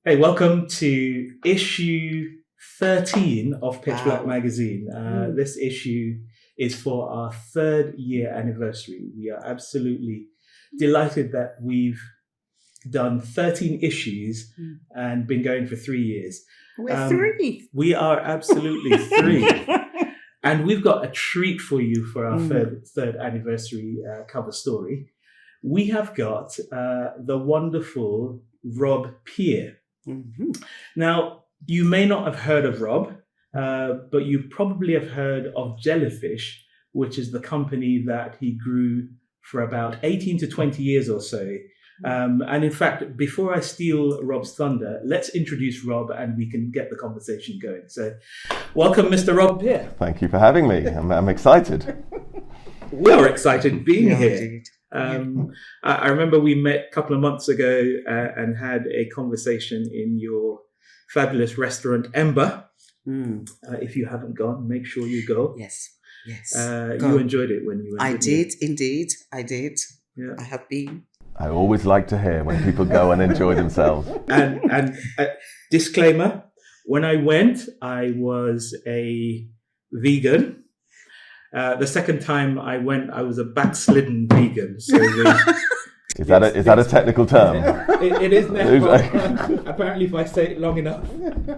Hey, welcome to issue 13 of Pitch Black Magazine. This issue is for our 3rd year anniversary. We are absolutely delighted that we've done 13 issues and been going for 3 years. We're 3. We are absolutely 3. And we've got a treat for you for our third anniversary cover story. We have got the wonderful Rob Pierre. Mm-hmm. Now, you may not have heard of Rob, but you probably have heard of Jellyfish, which is the company that he grew for about 18 to 20 years or so. And in fact, before I steal Rob's thunder, let's introduce Rob and we can get the conversation going. So welcome, Mr. Rob Pierre. Thank you for having me. I'm excited. We are excited being here. I remember we met a couple of months ago and had a conversation in your fabulous restaurant, Ember. If you haven't gone, make sure you go. Yes. You enjoyed it when you went. I did, indeed. I did. Yeah. I have been. I always like to hear when people go and enjoy themselves. And disclaimer, when I went, I was a vegan. The second time I went, I was a backslidden vegan. So is that a technical term? It is now. Apparently, if I say it long enough,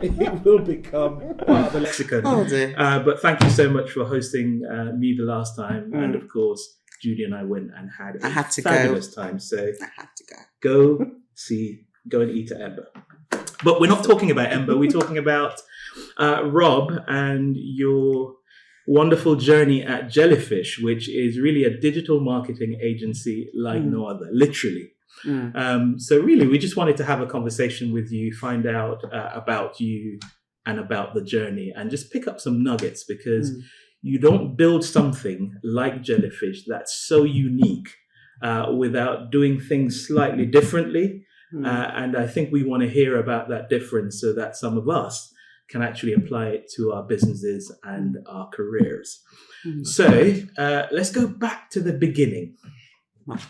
it will become part of the lexicon. Oh dear. But thank you so much for hosting me the last time. And of course, Judy and I went and had a fabulous time. So I had to go. Go and eat at Ember. But we're not talking about Ember. We're talking about Rob and your wonderful journey at Jellyfish, which is really a digital marketing agency like no other, literally. So really, we just wanted to have a conversation with you, find out about you and about the journey, and just pick up some nuggets, because you don't build something like Jellyfish that's so unique without doing things slightly differently. And I think we want to hear about that difference so that some of us can actually apply it to our businesses and our careers. So let's go back to the beginning.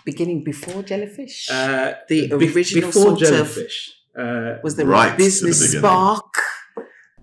Beginning before Jellyfish? The original before sort Jellyfish. Was there a business spark?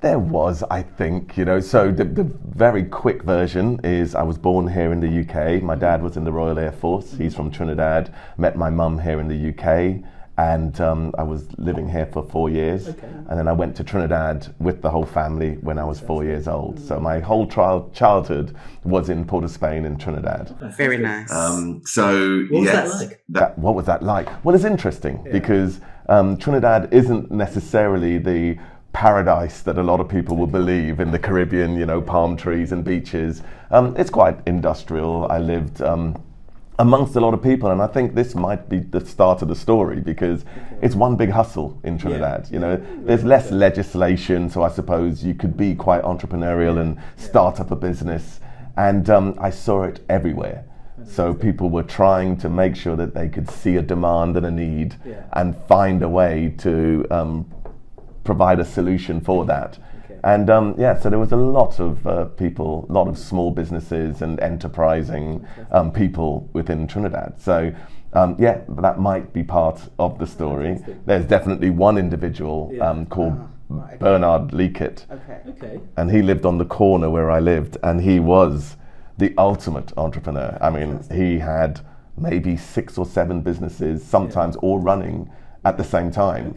There was, I think, so the very quick version is I was born here in the UK. My dad was in the Royal Air Force. He's from Trinidad. Met my mum here in the UK. And I was living here for 4 years. Okay. And then I went to Trinidad with the whole family when I was 4 years old. So my whole childhood was in Port of Spain in Trinidad. Very nice. What was that like? What was that like? Well, it's interesting because Trinidad isn't necessarily the paradise that a lot of people will believe in the Caribbean, palm trees and beaches. It's quite industrial. I lived amongst a lot of people, and I think this might be the start of the story, because it's one big hustle in Trinidad. There's less legislation, so I suppose you could be quite entrepreneurial and start up a business, and I saw it everywhere. So people were trying to make sure that they could see a demand and a need and find a way to provide a solution for that. And so there was a lot of people, a lot of small businesses and enterprising people within Trinidad. So that might be part of the story. There's definitely one individual called Bernard Leakett. Okay. And he lived on the corner where I lived, and he was the ultimate entrepreneur. I mean, he had maybe 6 or 7 businesses, sometimes all running at the same time.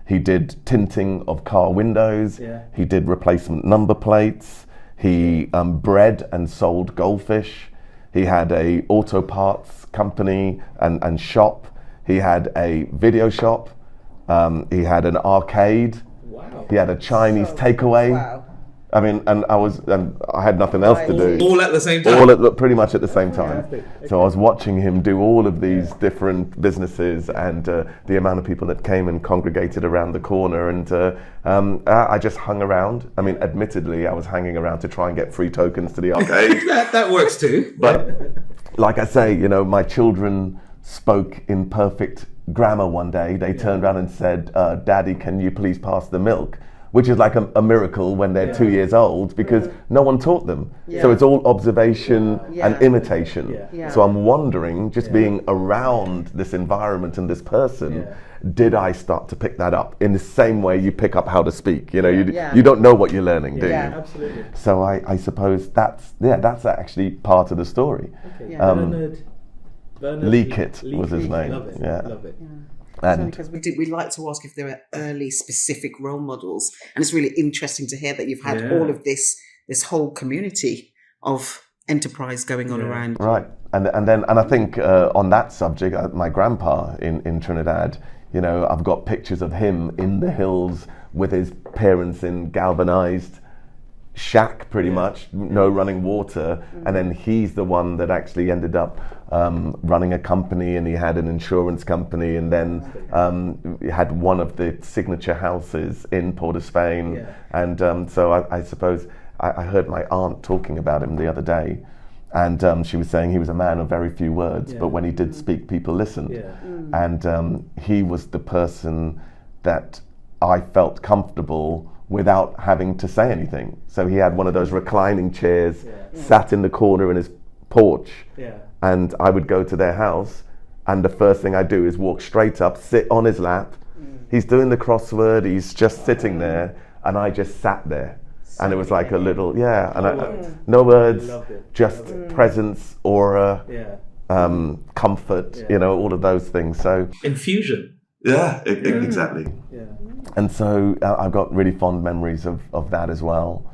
He did tinting of car windows. He did replacement number plates. He bred and sold goldfish. He had a auto parts company and shop. He had a video shop. He had an arcade. Wow. He had a Chinese takeaway. Wow. I mean, and I had nothing else to do. All at the same time? Pretty much at the same time. So I was watching him do all of these different businesses, and the amount of people that came and congregated around the corner, and I just hung around. I mean, admittedly, I was hanging around to try and get free tokens to the arcade. that works too. But like I say, my children spoke in perfect grammar one day. They turned around and said, "Daddy, can you please pass the milk?" which is like a miracle when they're 2 years old, because no one taught them. So it's all observation and imitation. So I'm wondering, just being around this environment and this person, did I start to pick that up in the same way you pick up how to speak? You know, you don't know what you're learning, do you? Absolutely. So I suppose that's actually part of the story. Bernard Leakett was his name. Love it. Love it. And because we like to ask if there are early specific role models, and it's really interesting to hear that you've had all of this whole community of enterprise going on around. Right, and I think on that subject, my grandpa in Trinidad, you know, I've got pictures of him in the hills with his parents in galvanized shack, pretty much, no running water, and then he's the one that actually ended up running a company, and he had an insurance company, and then he had one of the signature houses in Port of Spain, and so I suppose I heard my aunt talking about him the other day, and she was saying he was a man of very few words, but when he did speak, people listened, and he was the person that I felt comfortable without having to say anything. So he had one of those reclining chairs, sat in the corner in his porch, and I would go to their house, and the first thing I do is walk straight up, sit on his lap. He's doing the crossword, he's just sitting there, and I just sat there. And it was like a little, no words, just presence, aura, comfort, you know, all of those things. So infusion. Yeah, exactly. Yeah. And so I've got really fond memories of that as well.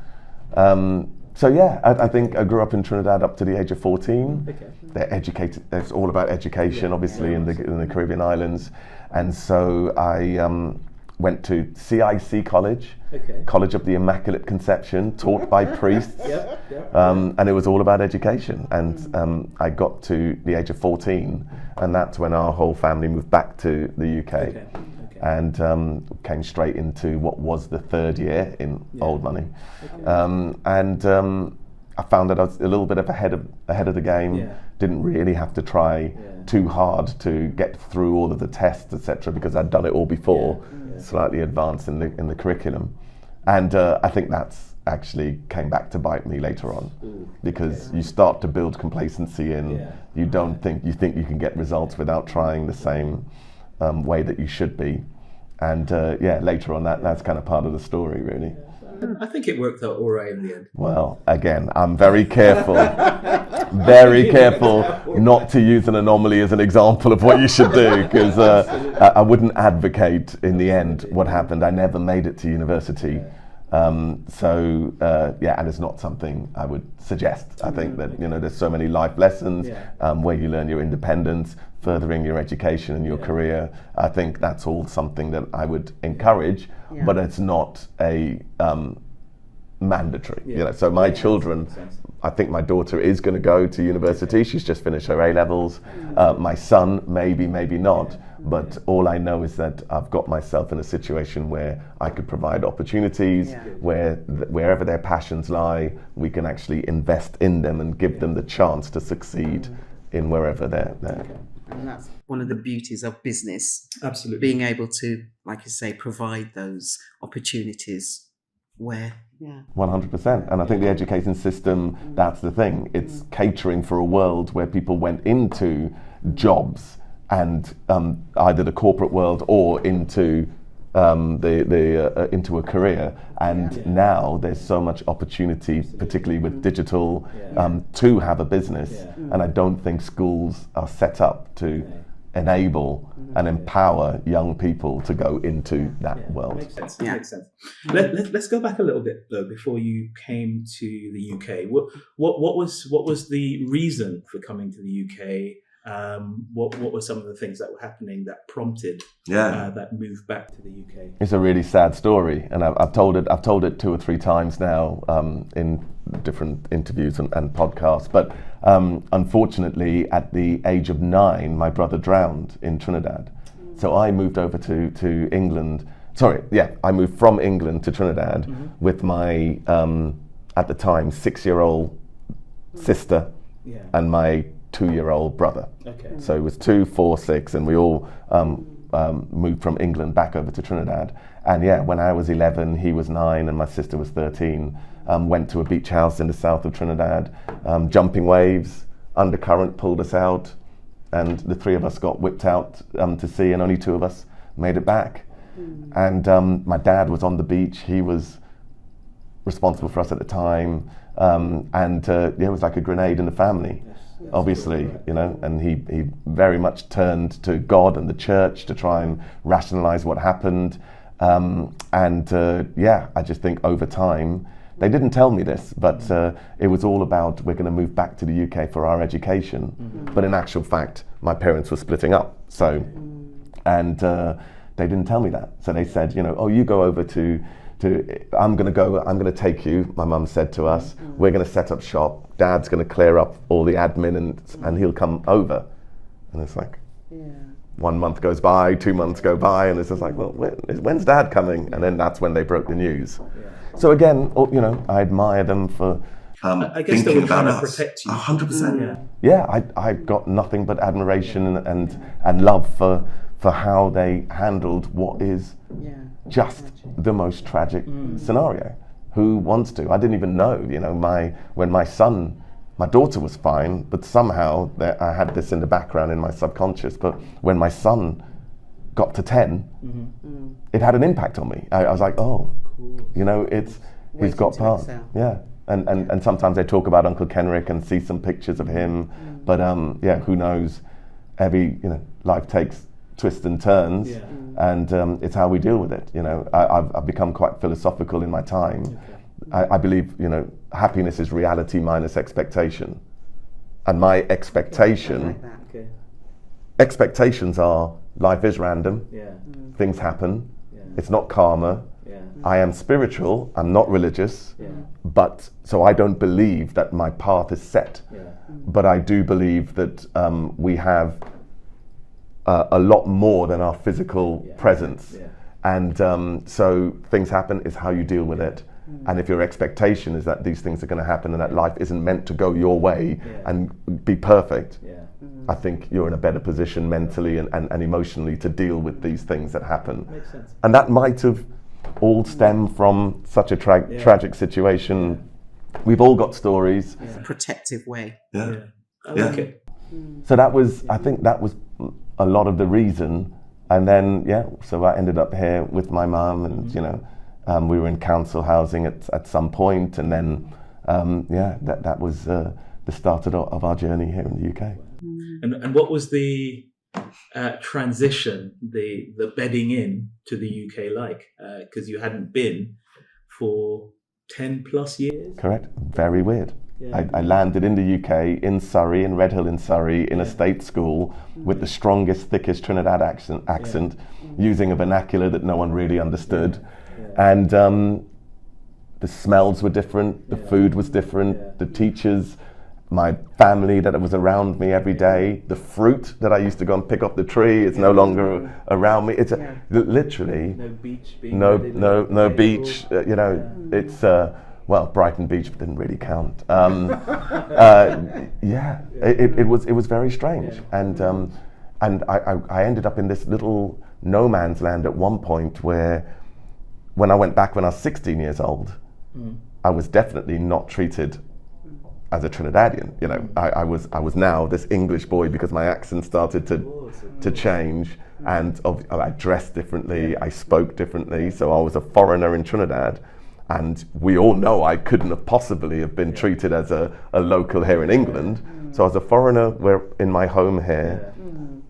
So yeah, I think I grew up in Trinidad up to the age of 14. Okay. They're educated. It's all about education, obviously, in the Caribbean islands. And so I went to CIC College, College of the Immaculate Conception, taught by priests, and it was all about education. And I got to the age of 14, and that's when our whole family moved back to the UK, and came straight into what was the third year in Old Money, and I found that I was a little bit ahead of the game. Didn't really have to try too hard to get through all of the tests, etc., because I'd done it all before, slightly advanced in the curriculum, and I think that's actually came back to bite me later on, because you start to build complacency in. You think you can get results without trying the same way that you should be, and later on that's kind of part of the story, really. I think it worked out all right in the end. Well, again, I'm very careful not to use an anomaly as an example of what you should do, because I wouldn't advocate in the end what happened. I never made it to university. And it's not something I would suggest. I think that, you know, there's so many life lessons where you learn your independence, furthering your education and your career. I think that's all something that I would encourage, but it's not a mandatory. You know, so my children, I think my daughter is going to go to university. She's just finished her A-levels. My son, maybe not. But all I know is that I've got myself in a situation where I could provide opportunities, where wherever their passions lie, we can actually invest in them and give them the chance to succeed in wherever they're. And that's one of the beauties of business. Absolutely. Being able to, like you say, provide those opportunities where. 100%. And I think the education system, that's the thing. It's catering for a world where people went into jobs and either the corporate world or into into a career, and now there's so much opportunity, particularly with digital, to have a business, and I don't think schools are set up to enable and empower young people to go into that world. Makes sense. Makes sense. Let's go back a little bit though before you came to the UK. What was the reason for coming to the UK? What were some of the things that were happening that prompted that move back to the UK? It's a really sad story, and I've told it 2 or 3 times now in different interviews and podcasts. But unfortunately, at the age of 9, my brother drowned in Trinidad. So I moved over to England. I moved from England to Trinidad with my at the time 6-year-old sister and my 2-year-old brother. Okay. So it was 2, 4, 6, and we all moved from England back over to Trinidad. And yeah, when I was 11, he was 9 and my sister was 13. Went to a beach house in the south of Trinidad, jumping waves, undercurrent pulled us out, and the 3 of us got whipped out to sea, and only 2 of us made it back. And my dad was on the beach. He was responsible for us at the time, and it was like a grenade in the family. Obviously, and he very much turned to God and the church to try and rationalize what happened. I just think over time, they didn't tell me this, but it was all about, we're going to move back to the UK for our education. But in actual fact, my parents were splitting up. So, and they didn't tell me that. So they said, you go over to I'm going to take you, my mum said to us, we're going to set up shop, Dad's going to clear up all the admin and he'll come over. And it's like, 1 month goes by, 2 months go by, and it's just like, well, when's Dad coming? And then that's when they broke the news. So again, I admire them for I guess they were trying to protect you. 100%. Yeah, I got nothing but admiration and love for how they handled what is just the most tragic scenario. Who wants to? I didn't even know, when my daughter was fine, but somehow I had this in the background in my subconscious, but when my son got to 10, it had an impact on me. I was like, he's got past. Yeah. And sometimes they talk about Uncle Kenrick and see some pictures of him, but who knows? Every life takes twists and turns, and it's how we deal with it. I've become quite philosophical in my time. I believe happiness is reality minus expectation, and my expectations are life is random, things happen, it's not karma. I am spiritual, I'm not religious, but so I don't believe that my path is set, but I do believe that we have a lot more than our physical presence, and so things happen, is how you deal with it. And if your expectation is that these things are going to happen and that life isn't meant to go your way and be perfect, I think you're in a better position mentally and emotionally to deal with these things that happen. Makes sense. And that might have all stemmed from such a tragic situation. We've all got stories. It's a protective way. I like it. So that was, I think that was a lot of the reason. And then, so I ended up here with my mum, and we were in council housing at some point, and then that was the start of our journey here in the UK. And what was the transition, the bedding in to the UK like? Because you hadn't been for 10 plus years. Correct. Very weird. I landed in the UK, in Surrey, in Redhill in Surrey, in a state school with the strongest, thickest Trinidad accent, using a vernacular that no one really understood. And the smells were different, the food was different, the teachers, my family that was around me every day, the fruit that I used to go and pick off the tree is no longer around me. It's literally no beach. No beach. It's well, Brighton Beach didn't really count. It was very strange, and I ended up in this little no man's land at one point where, when I went back when I was 16 years old, I was definitely not treated as a Trinidadian. I was now this English boy because my accent started to change, and I dressed differently, I spoke differently, so I was a foreigner in Trinidad. And we all know I couldn't have possibly have been treated as a local here in England. So I was a foreigner in my home here.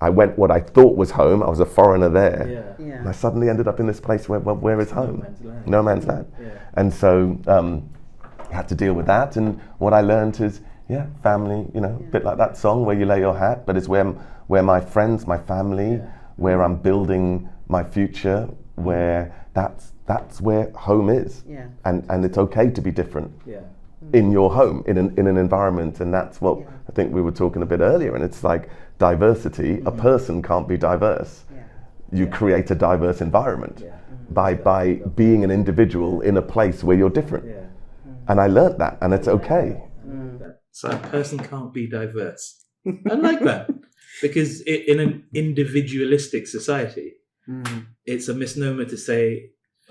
I went what I thought was home. I was a foreigner there. And I suddenly ended up in this place where is home? No man's land. And so I had to deal with that. And what I learned is, family, a bit like that song, Where You Lay Your Hat, but it's where my friends, my family, where I'm building my future, where that's where home is, and it's okay to be different in your home, in an environment, and that's what I think we were talking a bit earlier. And it's like diversity. A person can't be diverse. You create a diverse environment by being an individual in a place where you're different. And I learned that, and it's okay. So a person can't be diverse. I like that. Because in an individualistic society, it's a misnomer to say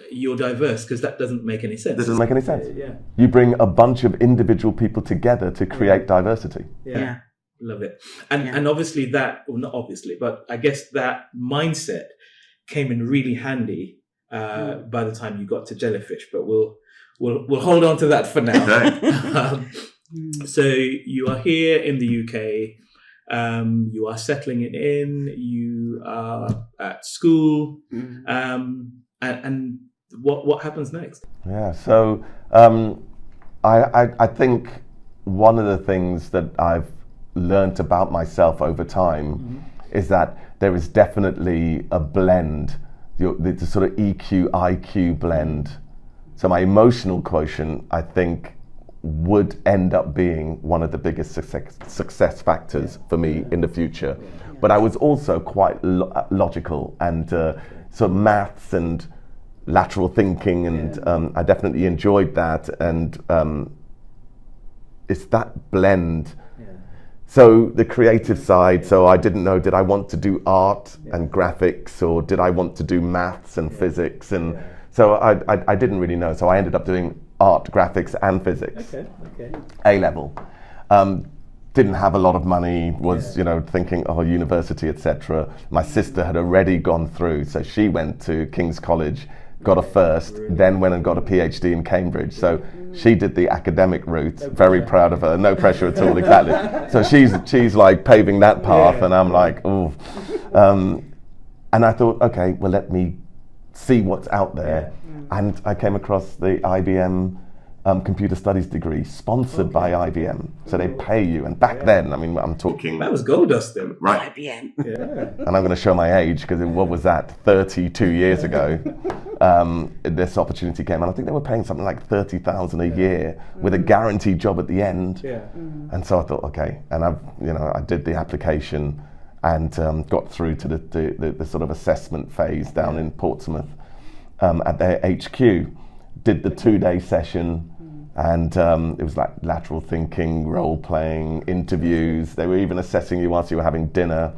you're diverse, because that doesn't make any sense. Doesn't make any sense. Yeah. You bring a bunch of individual people together to create diversity. Yeah. Love it. And obviously that, well, not obviously, but I guess that mindset came in really handy by the time you got to Jellyfish, but we'll hold on to that for now. So you are here in the UK, you are settling it in, you are at school, and what happens next? Yeah, so I think one of the things that I've learnt about myself over time is that there is definitely a blend, the sort of EQ, IQ blend. So my emotional quotient, I think, would end up being one of the biggest success factors for me in the future. But I was also quite logical and sort of maths and lateral thinking, and I definitely enjoyed that. And it's that blend. So the creative side, so I didn't know, did I want to do art and graphics, or did I want to do maths and physics? And so I didn't really know. So I ended up doing art, graphics and physics. Okay. A-level. Didn't have a lot of money, was thinking, university, etc. My sister had already gone through, so she went to King's College, got a first, then went and got a PhD in Cambridge. So she did the academic route. Very proud of her. No pressure at all. Exactly. So she's like paving that path, and I'm like, oh. And I thought, okay, well, let me see what's out there. And I came across the IBM computer studies degree, sponsored by IBM. So they pay you. And back then, I mean, I'm talking... That was gold dust then. Right. IBM. And I'm going to show my age, because what was that, 32 years ago, this opportunity came. And I think they were paying something like $30,000 a year with a guaranteed job at the end. And so I thought, okay. And I did the application and got through to the sort of assessment phase down in Portsmouth at their HQ. Did the 2-day session, and it was like lateral thinking, role playing, interviews. They were even assessing you whilst you were having dinner,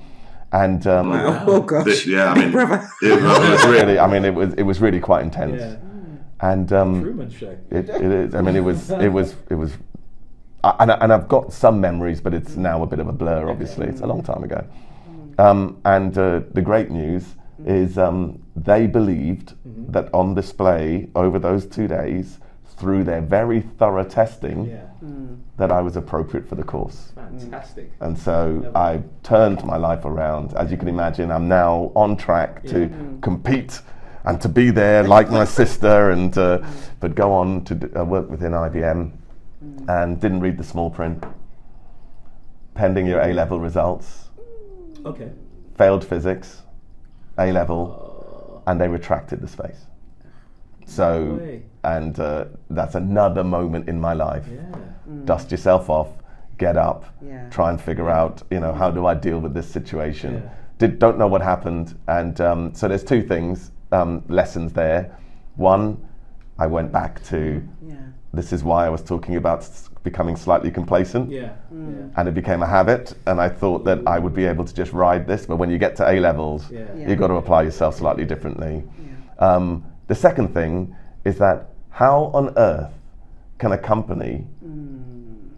and oh gosh, I mean, it was really, it was really quite intense. And Truman Show. It is. I mean, it was. And I've got some memories, but it's now a bit of a blur. Obviously, it's a long time ago. And the great news is they believed that on display over those 2 days, through their very thorough testing, that I was appropriate for the course. Fantastic. And so I turned my life around. As you can imagine, I'm now on track to compete and to be there like my sister, and but go on to work within IBM, and didn't read the small print. Pending your A-level results. Okay. Failed physics, A-level, and they retracted the space. So, and that's another moment in my life. Dust yourself off, get up, try and figure out, how do I deal with this situation? Don't know what happened, and so there's two things, lessons there. One, I went back to, this is why I was talking about becoming slightly complacent, and it became a habit, and I thought that I would be able to just ride this, but when you get to A-levels, you've got to apply yourself slightly differently. The second thing is that how on earth can a company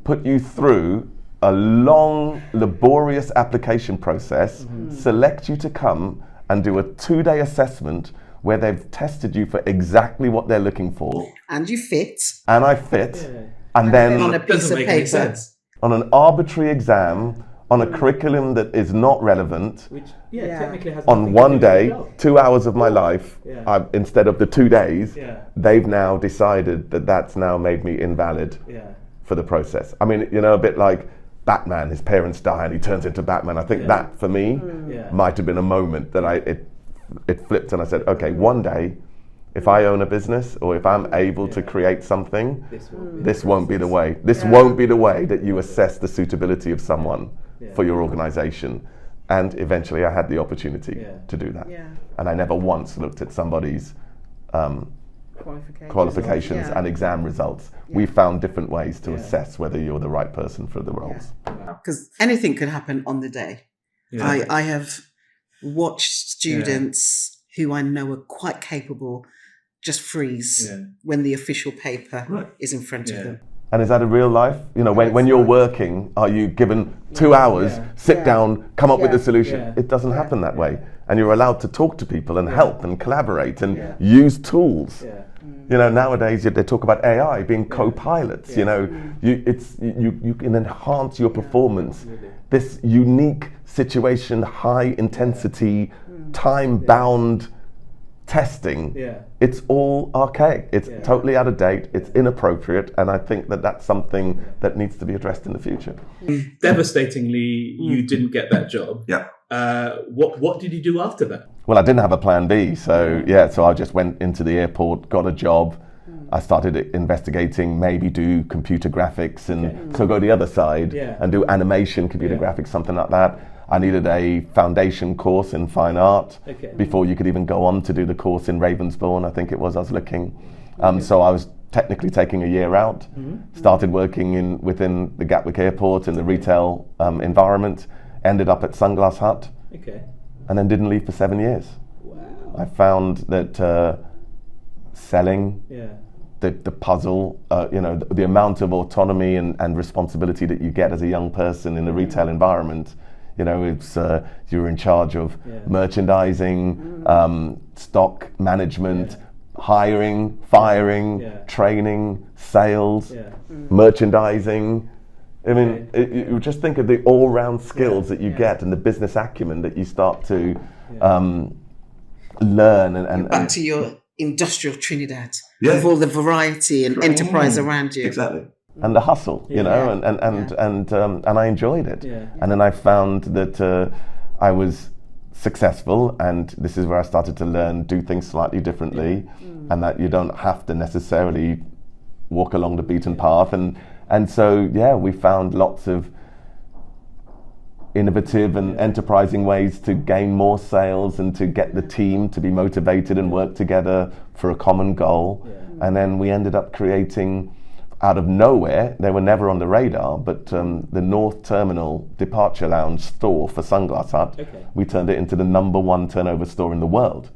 put you through a long, laborious application process, select you to come and do a 2-day assessment where they've tested you for exactly what they're looking for. And you fit. And I fit. And then on a piece of paper. On an arbitrary exam, on a curriculum that is not relevant, which technically has on one day, 2 hours of my life, instead of the 2 days, they've now decided that that's now made me invalid for the process. I mean, a bit like Batman, his parents die and he turns into Batman. I think that for me might have been a moment that it flipped, and I said, okay, one day, if I own a business or if I'm able to create something, this won't be the way. This won't be the way that you assess the suitability of someone for your organization. And eventually I had the opportunity to do that. And I never once looked at somebody's qualifications and exam results. We found different ways to assess whether you're the right person for the roles. Because anything could happen on the day. I have watched students who I know are quite capable just freeze when the official paper is in front of them. And is that a real life? You know, when you're working, are you given 2 hours, sit down, come up with a solution? It doesn't happen that way. And you're allowed to talk to people and help and collaborate and use tools. You know, nowadays they talk about AI being co-pilots. You know, you can enhance your performance. This unique situation, high intensity, time-bound testing, it's all archaic. It's totally out of date. It's inappropriate, and I think that that's something that needs to be addressed in the future. Devastatingly, you didn't get that job. Yeah. What did you do after that? Well, I didn't have a plan B, so so I just went into the airport, got a job. I started investigating, maybe do computer graphics, and so go the other side and do animation, computer graphics, something like that. I needed a foundation course in fine art before you could even go on to do the course in Ravensbourne, I think it was, I was looking. So I was technically taking a year out, started working within the Gatwick Airport in the retail environment, ended up at Sunglass Hut, and then didn't leave for 7 years. Wow. I found that selling, the puzzle, the amount of autonomy and responsibility that you get as a young person in the retail environment. You know, it's you're in charge of merchandising, stock management, hiring, firing, training, sales, merchandising. I mean, you just think of the all-round skills that you get and the business acumen that you start to learn. And back to your industrial Trinidad, with all the variety and enterprise around you. Exactly. And the hustle, you know, and I enjoyed it. And then I found that I was successful, and this is where I started to learn, do things slightly differently, and that you don't have to necessarily walk along the beaten path. And so, we found lots of innovative and enterprising ways to gain more sales and to get the team to be motivated and work together for a common goal. And then we ended up creating, out of nowhere, they were never on the radar, but the North Terminal Departure Lounge store for Sunglass Hut, we turned it into the #1 turnover store in the world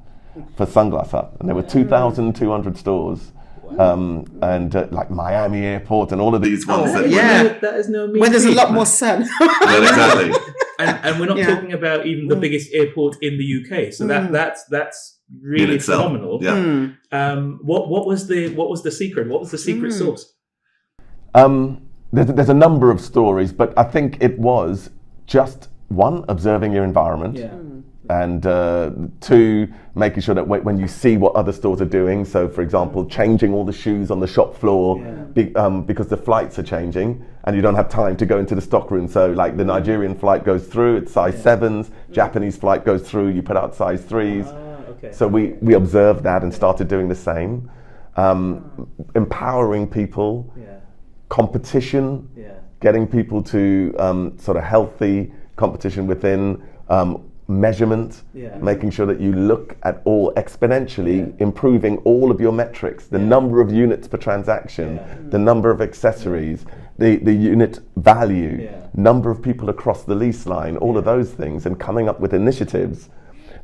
for Sunglass Hut. And there were 2,200 stores. And like Miami Airport and all of these ones. That is no mean where there's feat, a lot more sun. Exactly. And we're not talking about even the biggest airport in the UK. So that's really phenomenal. What was the secret? What was the secret sauce? There's a number of stories, but I think it was just one, observing your environment. And two, making sure that when you see what other stores are doing, so for example, changing all the shoes on the shop floor because the flights are changing and you don't have time to go into the stock room. So like the Nigerian flight goes through, it's size 7s, Japanese flight goes through, you put out size 3s. So we observed that and started doing the same. Empowering people, competition, getting people to sort of healthy competition within, measurement, making sure that you look at all exponentially, improving all of your metrics, the number of units per transaction, the number of accessories, the unit value, number of people across the lease line, all of those things, and coming up with initiatives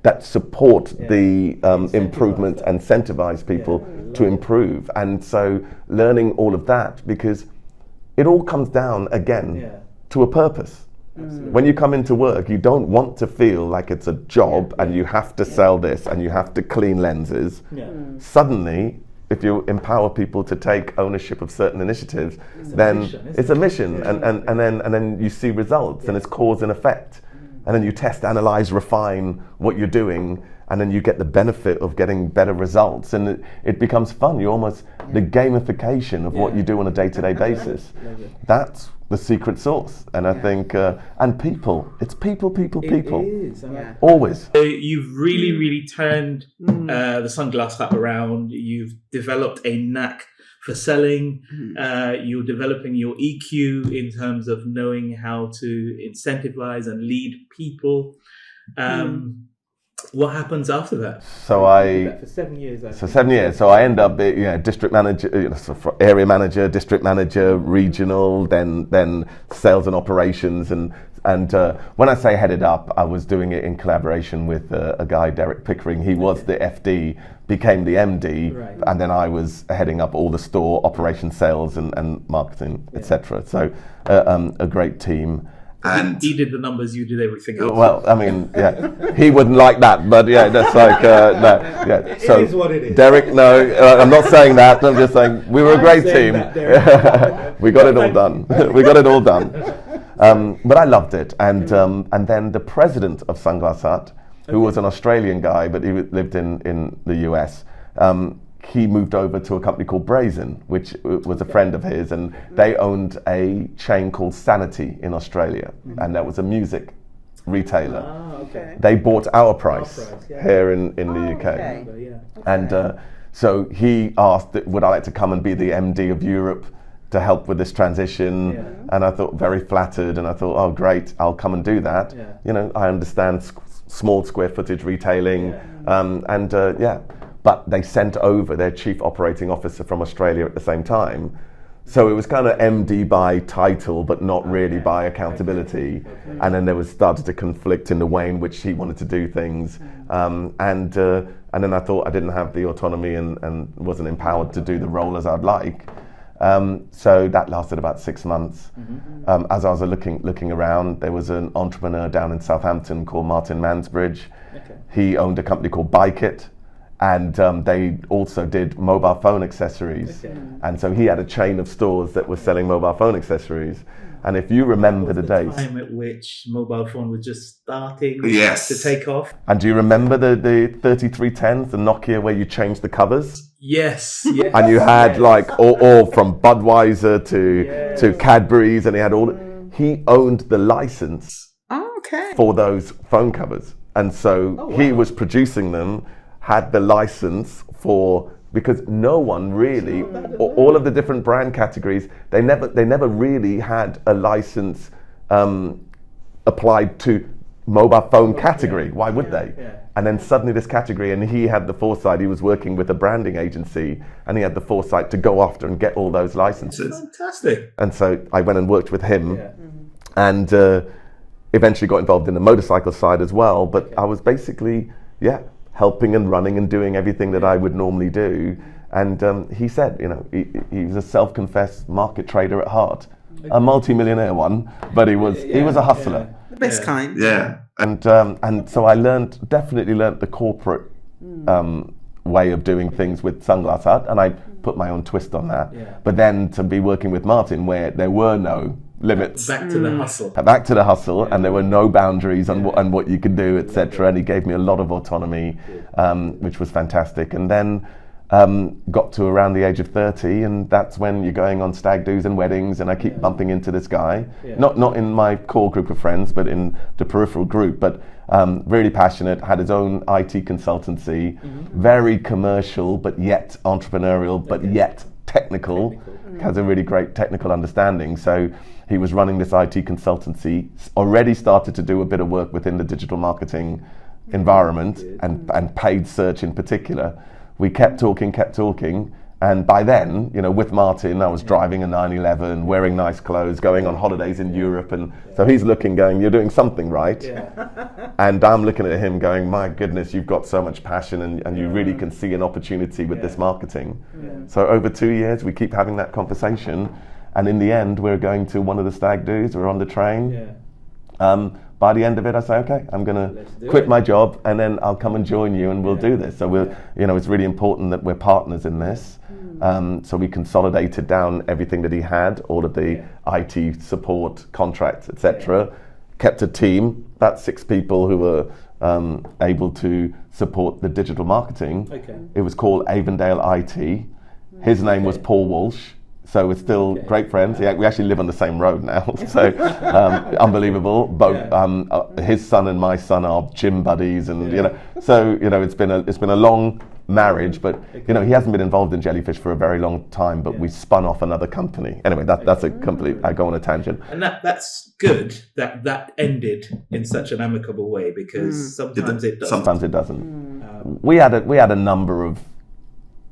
that support the improvement and incentivize people to improve. And so learning all of that, because it all comes down again to a purpose. When you come into work, you don't want to feel like it's a job and you have to sell this and you have to clean lenses. Suddenly, if you empower people to take ownership of certain initiatives, then it's a mission, and then you see results, and it's cause and effect. And then you test, analyze, refine what you're doing, and then you get the benefit of getting better results, and it becomes fun. You almost, the gamification of what you do on a day-to-day basis. That's the secret sauce. And I think, and people, it's people. It is. Always. So you've really turned the Sunglass Hut around. You've developed a knack for selling. You're developing your EQ in terms of knowing how to incentivize and lead people. What happens after that? So for 7 years. So 7 years. So I end up being district manager, area manager, district manager, regional, then sales and operations, and And when I say headed up, I was doing it in collaboration with a guy, Derek Pickering. He was the FD, became the MD, and then I was heading up all the store operations, sales, and marketing, etc. So a great team. And he did the numbers, you did everything else. Well, I mean, yeah, he wouldn't like that, but yeah, that's like, no, yeah. So, it is what it is. Derek, no, I'm not saying that. I'm just saying we were a great team. We got it all done. We got it all done. But I loved it, and then the president of Sunglass Hut, who was an Australian guy, but he lived in the US. He moved over to a company called Brazen, which was a friend of his, and they owned a chain called Sanity in Australia, and that was a music retailer. They bought Our Price here in the UK. And so he asked, would I like to come and be the MD of Europe to help with this transition? And I thought, very flattered, and I thought, oh great, I'll come and do that. You know, I understand small square footage retailing, but they sent over their chief operating officer from Australia at the same time. So it was kind of MD by title, but not really by accountability. And then there was started to conflict in the way in which he wanted to do things. And then I thought I didn't have the autonomy and wasn't empowered to do the role as I'd like. So that lasted about 6 months. As I was looking around, there was an entrepreneur down in Southampton called Martin Mansbridge. He owned a company called Bike It. And they also did mobile phone accessories. And so he had a chain of stores that were selling mobile phone accessories. And if you remember the days, time at which mobile phone was just starting to take off. And do you remember the 3310s, the Nokia, where you changed the covers? Yes. And you had like all from Budweiser to Cadbury's, and he had all. He owned the license for those phone covers, and so he was producing them. Had the license because no one really, all of the different brand categories, they never really had a license applied to mobile phone category. Why would they? And then suddenly this category, and he had the foresight. He was working with a branding agency, and he had the foresight to go after and get all those licenses. Fantastic. And so I went and worked with him, and eventually got involved in the motorcycle side as well. But I was basically, helping and running and doing everything that I would normally do. And he said, he was a self-confessed market trader at heart, a multi-millionaire one, but he was a hustler. The best kind. Yeah. And so I definitely learned the corporate way of doing things with Sunglass Hut, and I put my own twist on that. But then to be working with Martin, where there were no limits. Back to the hustle. Back to the hustle, and there were no boundaries on what you could do, etc. And he gave me a lot of autonomy, which was fantastic. And then got to around the age of 30, and that's when you're going on stag do's and weddings, and I keep bumping into this guy, not in my core group of friends, but in the peripheral group, but really passionate, had his own IT consultancy, very commercial, but yet entrepreneurial, but yet technical, has a really great technical understanding. So he was running this IT consultancy, already started to do a bit of work within the digital marketing environment and paid search in particular. We kept talking, and by then, with Martin, I was driving a 911, wearing nice clothes, going on holidays in Europe, and so he's looking, going, "You're doing something right," and I'm looking at him, going, "My goodness, you've got so much passion, and you really can see an opportunity with this marketing." So over 2 years, we keep having that conversation, and in the end, we're going to one of the stag do's. We're on the train. By the end of it, I say, okay, I'm going to quit my job, and then I'll come and join you, and we'll do this. So it's really important that we're partners in this. So we consolidated down everything that he had, all of the IT support, contracts, etc. Kept a team, about 6 people who were able to support the digital marketing. It was called Avondale IT. His name was Paul Walsh. So we're still great friends. We actually live on the same road now, so unbelievable. Both his son and my son are gym buddies, and it's been a long marriage. But he hasn't been involved in Jellyfish for a very long time. But we spun off another company. Anyway, that's a complete. I go on a tangent. And that's good that ended in such an amicable way, because sometimes it doesn't. Sometimes it doesn't. We had a number of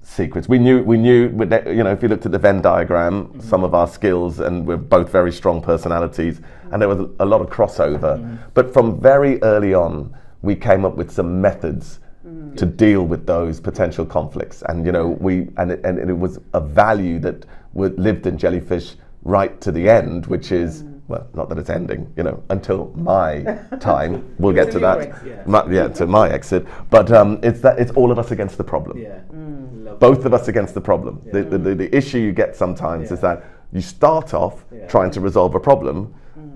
secrets. We knew, you know, if you looked at the Venn diagram, some of our skills, and we're both very strong personalities, and there was a lot of crossover. But from very early on, we came up with some methods to deal with those potential conflicts. And, you know, it was a value that lived in Jellyfish right to the end, which is, well, not that it's ending, you know, until my time. We'll get to that. To my exit. But it's all of us against the problem. Both of us against the problem. The issue you get sometimes is that you start off trying to resolve a problem,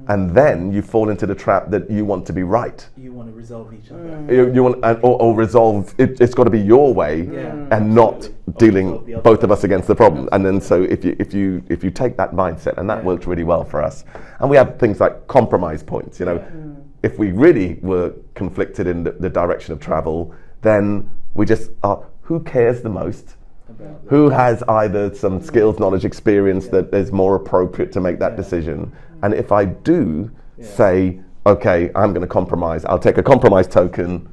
and then you fall into the trap that you want to be right. You want to resolve each other. You want, or resolve. It's got to be your way, and not dealing both of us against the problem. And then so if you take that mindset, and that worked really well for us. And we have things like compromise points. You know, if we really were conflicted in the direction of travel, then we just who cares the most? Who has either some skills, knowledge, experience that is more appropriate to make that decision? And if I do say, okay, I'm going to compromise, I'll take a compromise token.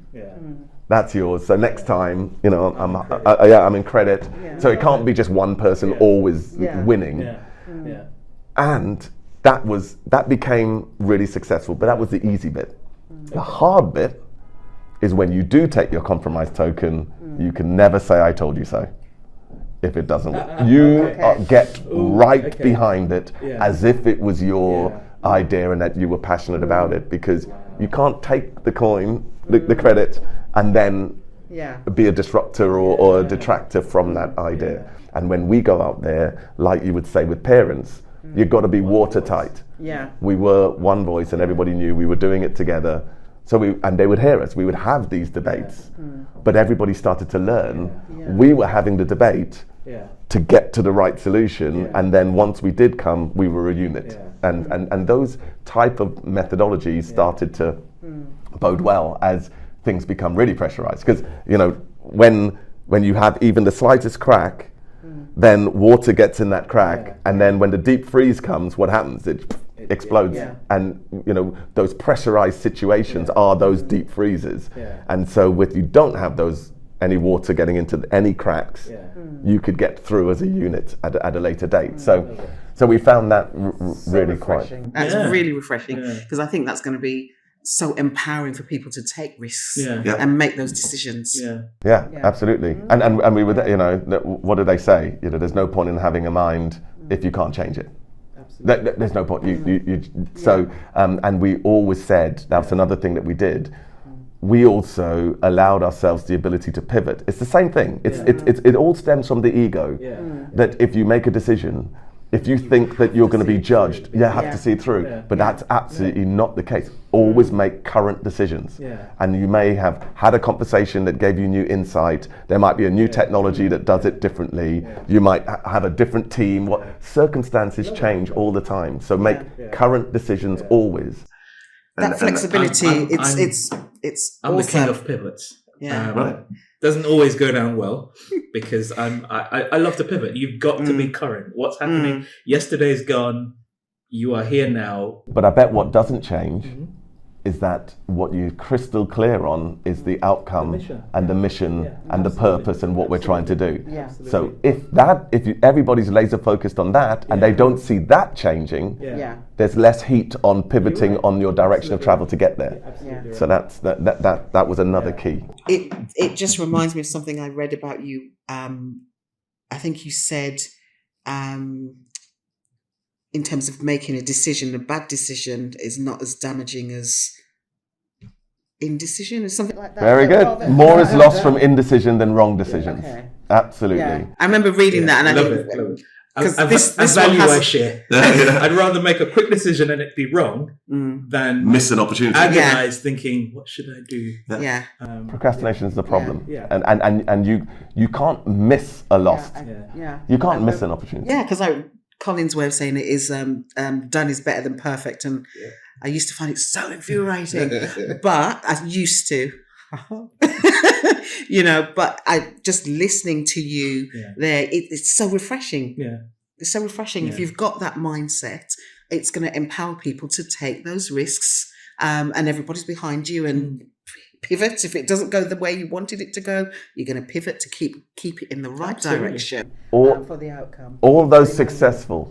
That's yours. So next time, you know, I'm in credit. So it can't be just one person always winning. And that became really successful. But that was the easy bit. The hard bit is when you do take your compromise token, you can never say I told you so. If it doesn't work, you get right behind it as if it was your idea and that you were passionate about it, because you can't take the coin, the credit, and then be a disruptor or a detractor from that idea. And when we go out there, like you would say with parents, you've got to be watertight. We were one voice and everybody knew we were doing it together. And they would hear us. We would have these debates, but everybody started to learn. We were having the debate to get to the right solution, and then once we did come, we were a unit. And those type of methodologies started to bode well as things become really pressurized. Because, you know, when you have even the slightest crack, then water gets in that crack, and then when the deep freeze comes, what happens? It explodes. And, you know, those pressurized situations are those deep freezes. And so if you don't have any water getting into any cracks, you could get through as a unit at a later date. So we found that really quite. That's really refreshing, because I think that's going to be so empowering for people to take risks and make those decisions. Absolutely. And we would, you know, what do they say? You know, there's no point in having a mind if you can't change it. There's no point. And we always said, that's another thing that we did. We also allowed ourselves the ability to pivot. It's the same thing. It all stems from the ego. That if you make a decision, if you think that you're going to be judged, you have to see it through. But that's absolutely not the case. Always make current decisions. And you may have had a conversation that gave you new insight. There might be a new technology that does it differently. You might have a different team. Circumstances change all the time. So make current decisions always. That flexibility, it's I'm awesome. the king of pivots. Doesn't always go down well, because I love to pivot. You've got to be current. What's happening? Yesterday's gone. You are here now. But I bet what doesn't change is that what you're crystal clear on is the outcome and the mission and the purpose and what we're trying to do. So if everybody's laser focused on that and they don't see that changing, there's less heat on pivoting on your direction of travel to get there. So that was another key. It just reminds me of something I read about you. I think you said, in terms of making a decision, a bad decision is not as damaging as indecision or something like that. Very good. More is lost from indecision than wrong decisions. Absolutely. I remember reading that, and I think because this value I share. I'd rather make a quick decision and it be wrong than miss an opportunity. Agonize thinking, what should I do? Procrastination is the problem, and you can't miss a lost. You can't miss an opportunity. Because Colin's way of saying it is done is better than perfect, and I used to find it so infuriating, but I used to. You know, but I just listening to you there, it's so refreshing. It's so refreshing. If you've got that mindset, it's going to empower people to take those risks, and everybody's behind you, and pivot if it doesn't go the way you wanted it to go. You're going to pivot to keep it in the right direction for the outcome. All those successful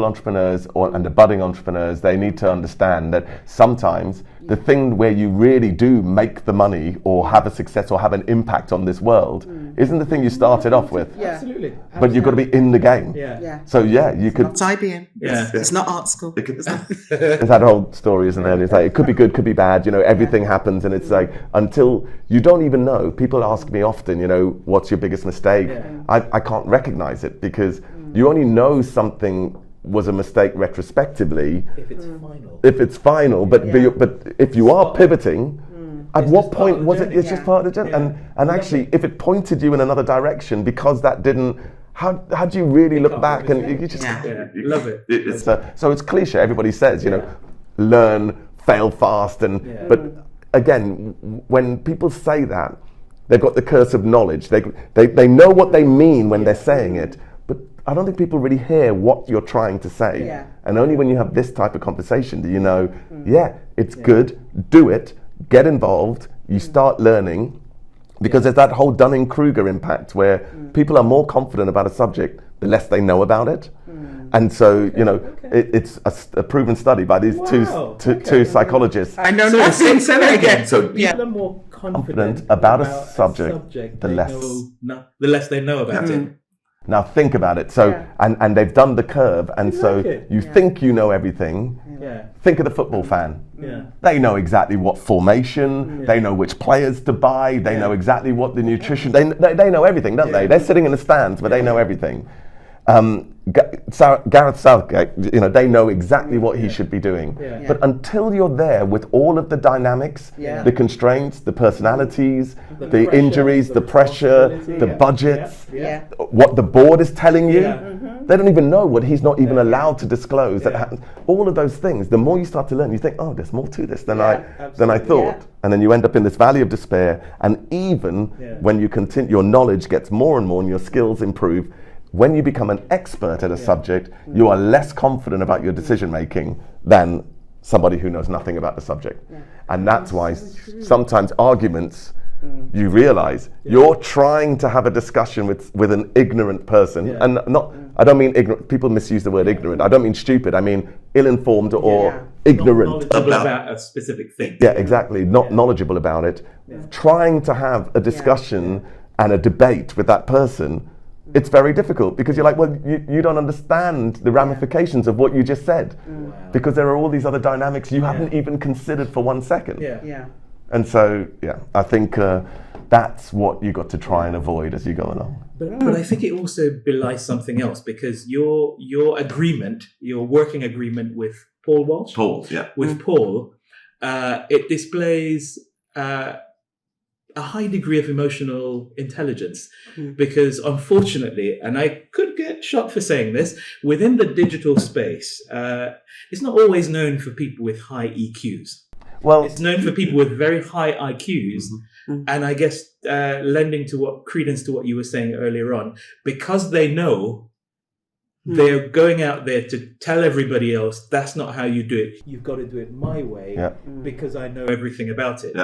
entrepreneurs and the budding entrepreneurs, they need to understand that sometimes the thing where you really do make the money or have a success or have an impact on this world isn't the thing you started off with. Yeah. Absolutely. But you've got to be in the game. Yeah. So you could. It's not IBM. Yeah. It's not art school. There's that whole story, isn't there? It's like, it could be good, could be bad. Everything happens, and it's like, until you don't even know. People ask me often, what's your biggest mistake? Yeah. I can't recognize it because you only know something was a mistake retrospectively if it's final. But if you are pivoting, at what point was it? It's just part of the journey. And actually, if it pointed you in another direction because that didn't, how do you really look back and you just love it. So it's cliche. Everybody says, learn, fail fast, but again, when people say that, they've got the curse of knowledge. They know what they mean when they're saying it, but I don't think people really hear what you're trying to say. Yeah. And only when you have this type of conversation do you know, it's good, do it, get involved, you start learning, because there's that whole Dunning-Kruger impact where people are more confident about a subject the less they know about it. And so, it's a proven study by these two psychologists. I know. Say that again. So people are more confident about a subject the less they know about it. Now think about it. So, and they've done the curve, and you think you know everything. Yeah. Think of the football fan. Yeah. They know exactly what formation. They know which players to buy. They know exactly what the nutrition. They know everything, don't they? They're sitting in the stands, but they know everything. Gareth Southgate, they know exactly what he should be doing. Yeah. But until you're there with all of the dynamics, the constraints, the personalities, the pressure, injuries, the pressure, the budgets, what the board is telling you, they don't even know what he's not even allowed to disclose. That happens. All of those things, the more you start to learn, you think, oh, there's more to this than I thought. And then you end up in this valley of despair. And even when you continue, your knowledge gets more and more and your skills improve. When you become an expert at a subject, you are less confident about your decision making than somebody who knows nothing about the subject. And that's why sometimes arguments, you realize you're trying to have a discussion with an ignorant person. And I don't mean ignorant, people misuse the word ignorant. I don't mean stupid, I mean ill-informed or ignorant about a specific thing. Yeah, exactly, not knowledgeable about it. Trying to have a discussion and a debate with that person, it's very difficult because you're like, well, you don't understand the ramifications of what you just said because there are all these other dynamics you haven't even considered for 1 second. And so, I think that's what you got to try and avoid as you go along. But I think it also belies something else because your working agreement with Paul Walsh, Paul, it displays a high degree of emotional intelligence because unfortunately, and I could get shot for saying this, within the digital space, it's not always known for people with high EQs. Well, it's known for people with very high IQs. And I guess lending credence to what you were saying earlier on, because they know they're going out there to tell everybody else, that's not how you do it. You've got to do it my way because I know everything about it.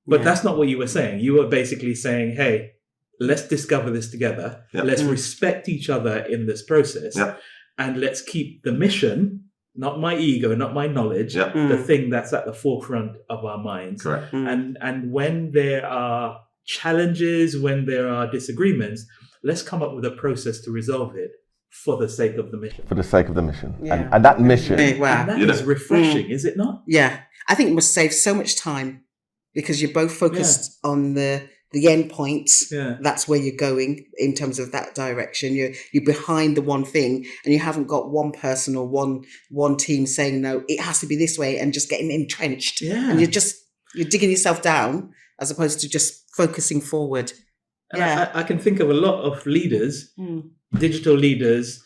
But that's not what you were saying. You were basically saying, hey, let's discover this together. Let's respect each other in this process. And let's keep the mission, not my ego, not my knowledge, the thing that's at the forefront of our minds. Correct. And when there are challenges, when there are disagreements, let's come up with a process to resolve it for the sake of the mission. For the sake of the mission. And that mission. And that is refreshing, is it not? Yeah. I think it must save so much time because you're both focused on the end point. That's where you're going in terms of that direction. You're behind the one thing and you haven't got one person or one team saying, no, it has to be this way and just getting entrenched. And you're digging yourself down as opposed to just focusing forward. And I can think of a lot of leaders, digital leaders.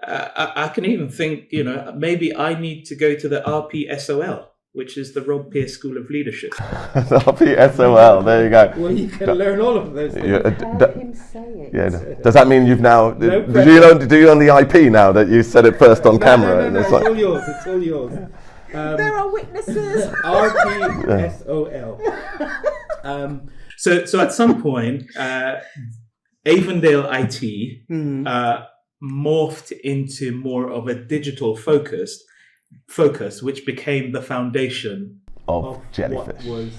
I can even think, maybe I need to go to the RPSOL, which is the Rob Pierce School of Leadership. RPSOL, there you go. Well, you can learn all of those things. Him say it. Does that mean you've now, do you own the IP now that you said it first on camera? No, it's all yours. It's all yours. There are witnesses. RPSOL. So at some point, Avondale IT morphed into more of a digital focus, which became the foundation of Jellyfish. What was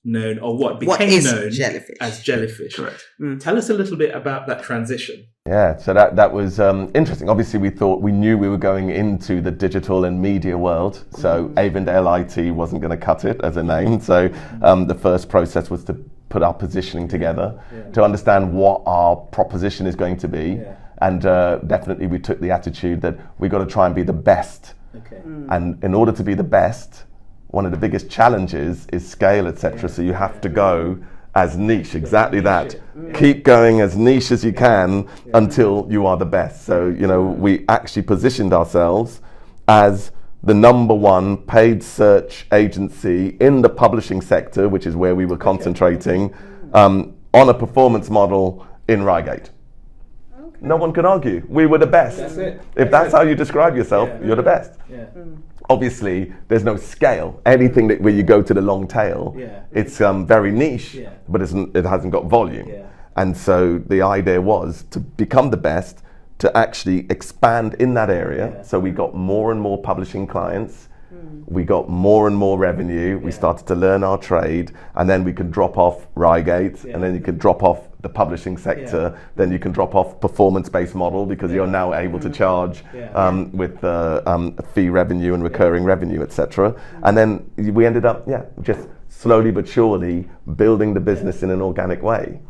known, or what became known Jellyfish? As Jellyfish. Correct. Tell us a little bit about that transition. Yeah, so that was interesting. Obviously, we knew we were going into the digital and media world, so Avondale IT wasn't going to cut it as a name. So the first process was to put our positioning together to understand what our proposition is going to be. And definitely we took the attitude that we got to try and be the best. And in order to be the best, one of the biggest challenges is scale, etc. So you have to go as niche, exactly that. Keep going as niche as you can until you are the best. So, we actually positioned ourselves as the number one paid search agency in the publishing sector, which is where we were concentrating, on a performance model in Reigate. No one can argue. We were the best. That's it. If that's how you describe yourself, you're the best. Obviously, there's no scale. Anything where you go to the long tail, it's very niche, but it hasn't got volume. And so the idea was to become the best, to actually expand in that area. So we got more and more publishing clients. We got more and more revenue. We started to learn our trade, and then we could drop off Reigate, and then you could drop off the publishing sector. Then you can drop off performance-based model, because you're now able to charge with fee revenue and recurring revenue, etc. And then we ended up, just slowly but surely building the business in an organic way.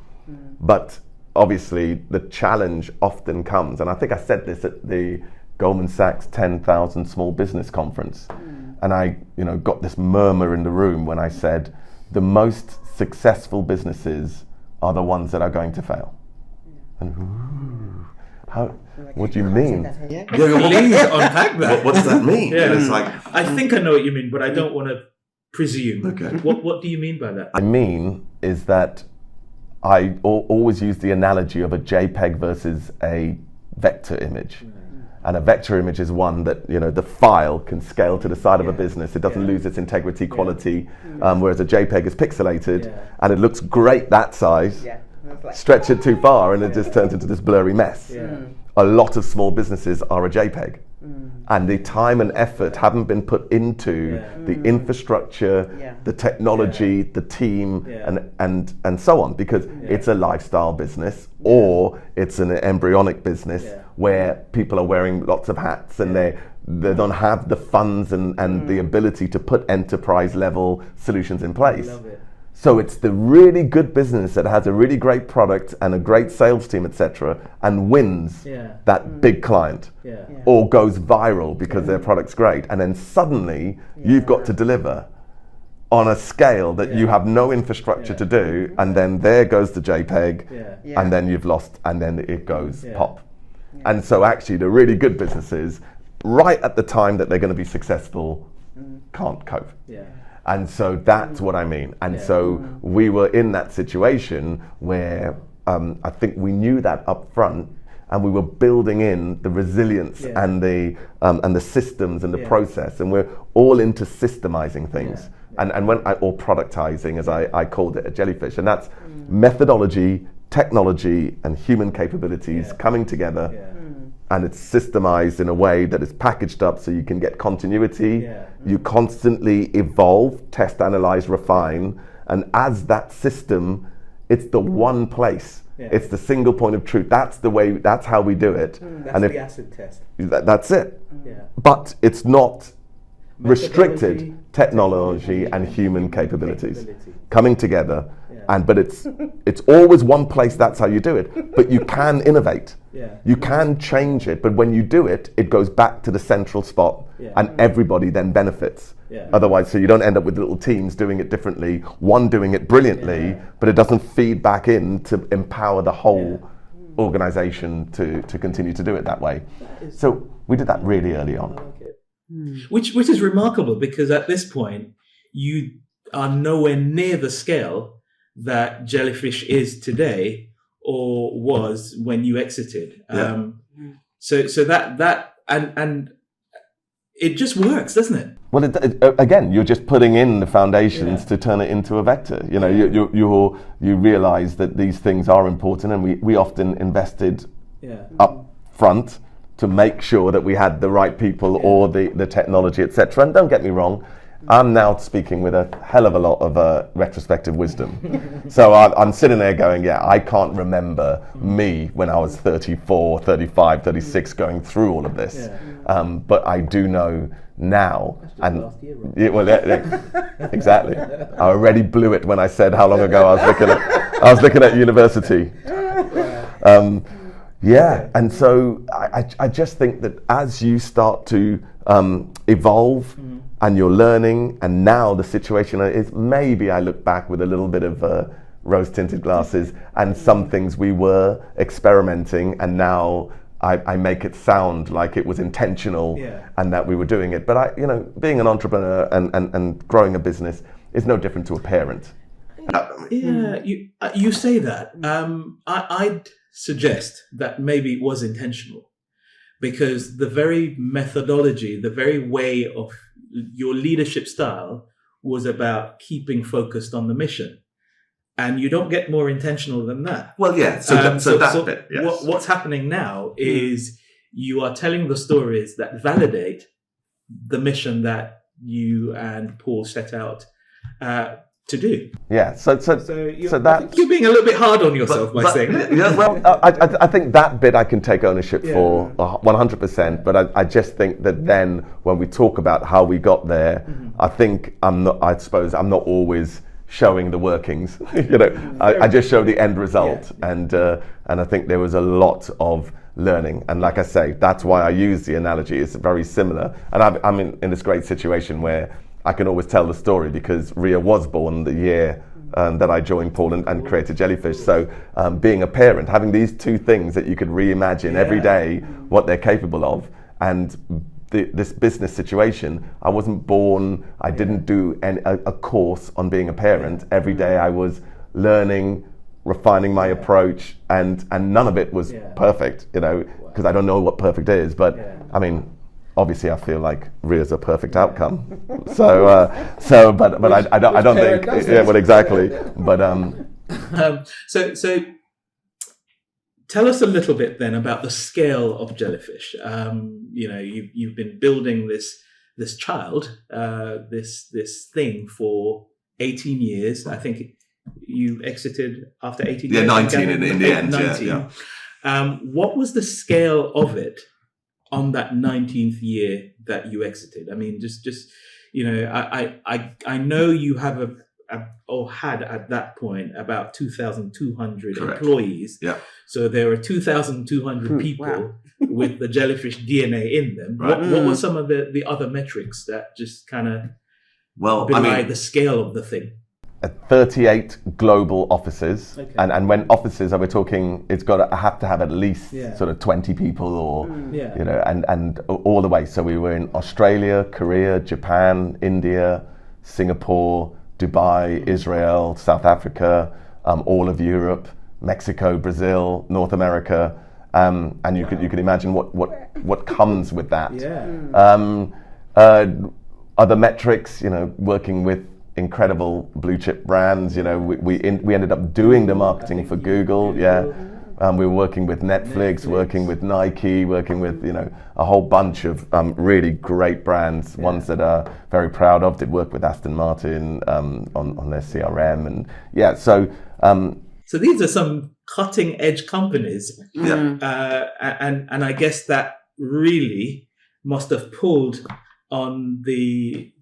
But obviously, the challenge often comes, and I think I said this at the Goldman Sachs 10,000 Small Business Conference, and I, got this murmur in the room when I said, the most successful businesses are the ones that are going to fail. And what do you mean? Please unpack that. What does that mean? It's like, I think I know what you mean, but I don't want to presume. Okay. What do you mean by that? I mean is that I always use the analogy of a JPEG versus a vector image. And a vector image is one that, the file can scale to the side of a business. It doesn't lose its integrity, quality, whereas a JPEG is pixelated and it looks great that size. Stretch it too far and it just turns into this blurry mess. A lot of small businesses are a JPEG. And the time and effort haven't been put into the infrastructure, the technology, the team, and so on, because it's a lifestyle business or it's an embryonic business where people are wearing lots of hats and they don't have the funds and the ability to put enterprise level solutions in place. I love it. So it's the really good business that has a really great product and a great sales team, etc., and wins that big client, or goes viral because their product's great, and then suddenly you've got to deliver on a scale that you have no infrastructure to do, and then there goes the JPEG, and then you've lost, and then it goes pop. And so actually the really good businesses, right at the time that they're going to be successful, can't cope. And so that's what I mean. And so we were in that situation where I think we knew that up front, and we were building in the resilience and the systems and the process, and we're all into systemizing things. And when or productizing, as I called it at Jellyfish, and that's methodology, technology, and human capabilities coming together. And it's systemized in a way that is packaged up so you can get continuity. You constantly evolve, test, analyze, refine. And as that system, it's the one place. It's the single point of truth. That's the way, that's how we do it. That's the acid test. That's it. But it's not restricted. Technology and human capabilities coming together. But it's always one place. That's how you do it. But you can innovate. You can change it. But when you do it, it goes back to the central spot, and everybody then benefits. Otherwise, so you don't end up with little teams doing it differently. One doing it brilliantly, but it doesn't feed back in to empower the whole organization to continue to do it that way. So we did that really early on. Which is remarkable, because at this point you are nowhere near the scale that Jellyfish is today or was when you exited. So that and it just works, doesn't it? Well, again, you're just putting in the foundations to turn it into a vector. You know, you realise that these things are important, and we often invested up front to make sure that we had the right people or the technology, etc. And don't get me wrong, I'm now speaking with a hell of a lot of retrospective wisdom. So I'm sitting there going, I can't remember me when I was 34, 35, 36 going through all of this. But I do know now. And last year, right? Exactly. I already blew it when I said how long ago I was looking at university. And so I just think that as you start to evolve and you're learning, and now the situation is maybe I look back with a little bit of rose-tinted glasses, and some things we were experimenting, and now I make it sound like it was intentional and that we were doing it. But being an entrepreneur and growing a business is no different to a parent. You say that. I'd suggest that maybe it was intentional, because the very methodology, the very way of your leadership style was about keeping focused on the mission. And you don't get more intentional than that. Well, yeah. So that bit, yes. What's happening now is you are telling the stories that validate the mission that you and Paul set out to do. Yeah. So you're being a little bit hard on yourself by saying that. Yeah, well, I think that bit I can take ownership for 100%. But I just think that then when we talk about how we got there, I suppose I'm not always showing the workings. I just show the end result. And I think there was a lot of learning. And like I say, that's why I use the analogy. It's very similar. And I'm in this great situation where I can always tell the story, because Ria was born the year that I joined Paul and created Jellyfish. So being a parent, having these two things that you could reimagine every day what they're capable of, and this business situation, I wasn't born, I didn't do a course on being a parent. Every day I was learning, refining my approach, and none of it was perfect, because I don't know what perfect is. But I mean, obviously I feel like Ria's a perfect outcome. But I don't think, well, exactly. But so tell us a little bit then about the scale of Jellyfish. You've been building this child, this thing for 18 years. I think you exited after 18 years. 19 in the end. 19. What was the scale of it on that 19th year that you exited? I mean, I know you have had at that point about 2,200 employees. Yeah. So there are 2,200 people with the Jellyfish DNA in them. Right. What were some of the other metrics that just kind of belie the scale of the thing? 38 global offices, and when offices, we're talking, it's got to have at least sort of 20 people, or and all the way. So we were in Australia, Korea, Japan, India, Singapore, Dubai, Israel, South Africa, all of Europe, Mexico, Brazil, North America, and you can imagine what comes with that. Other metrics, working with incredible blue chip brands. We ended up doing the marketing for Google. We were working with Netflix, working with Nike, working with a whole bunch of really great brands, ones that are very proud of. Did work with Aston Martin on their CRM, and so these are some cutting edge companies, and I guess that really must have pulled on the,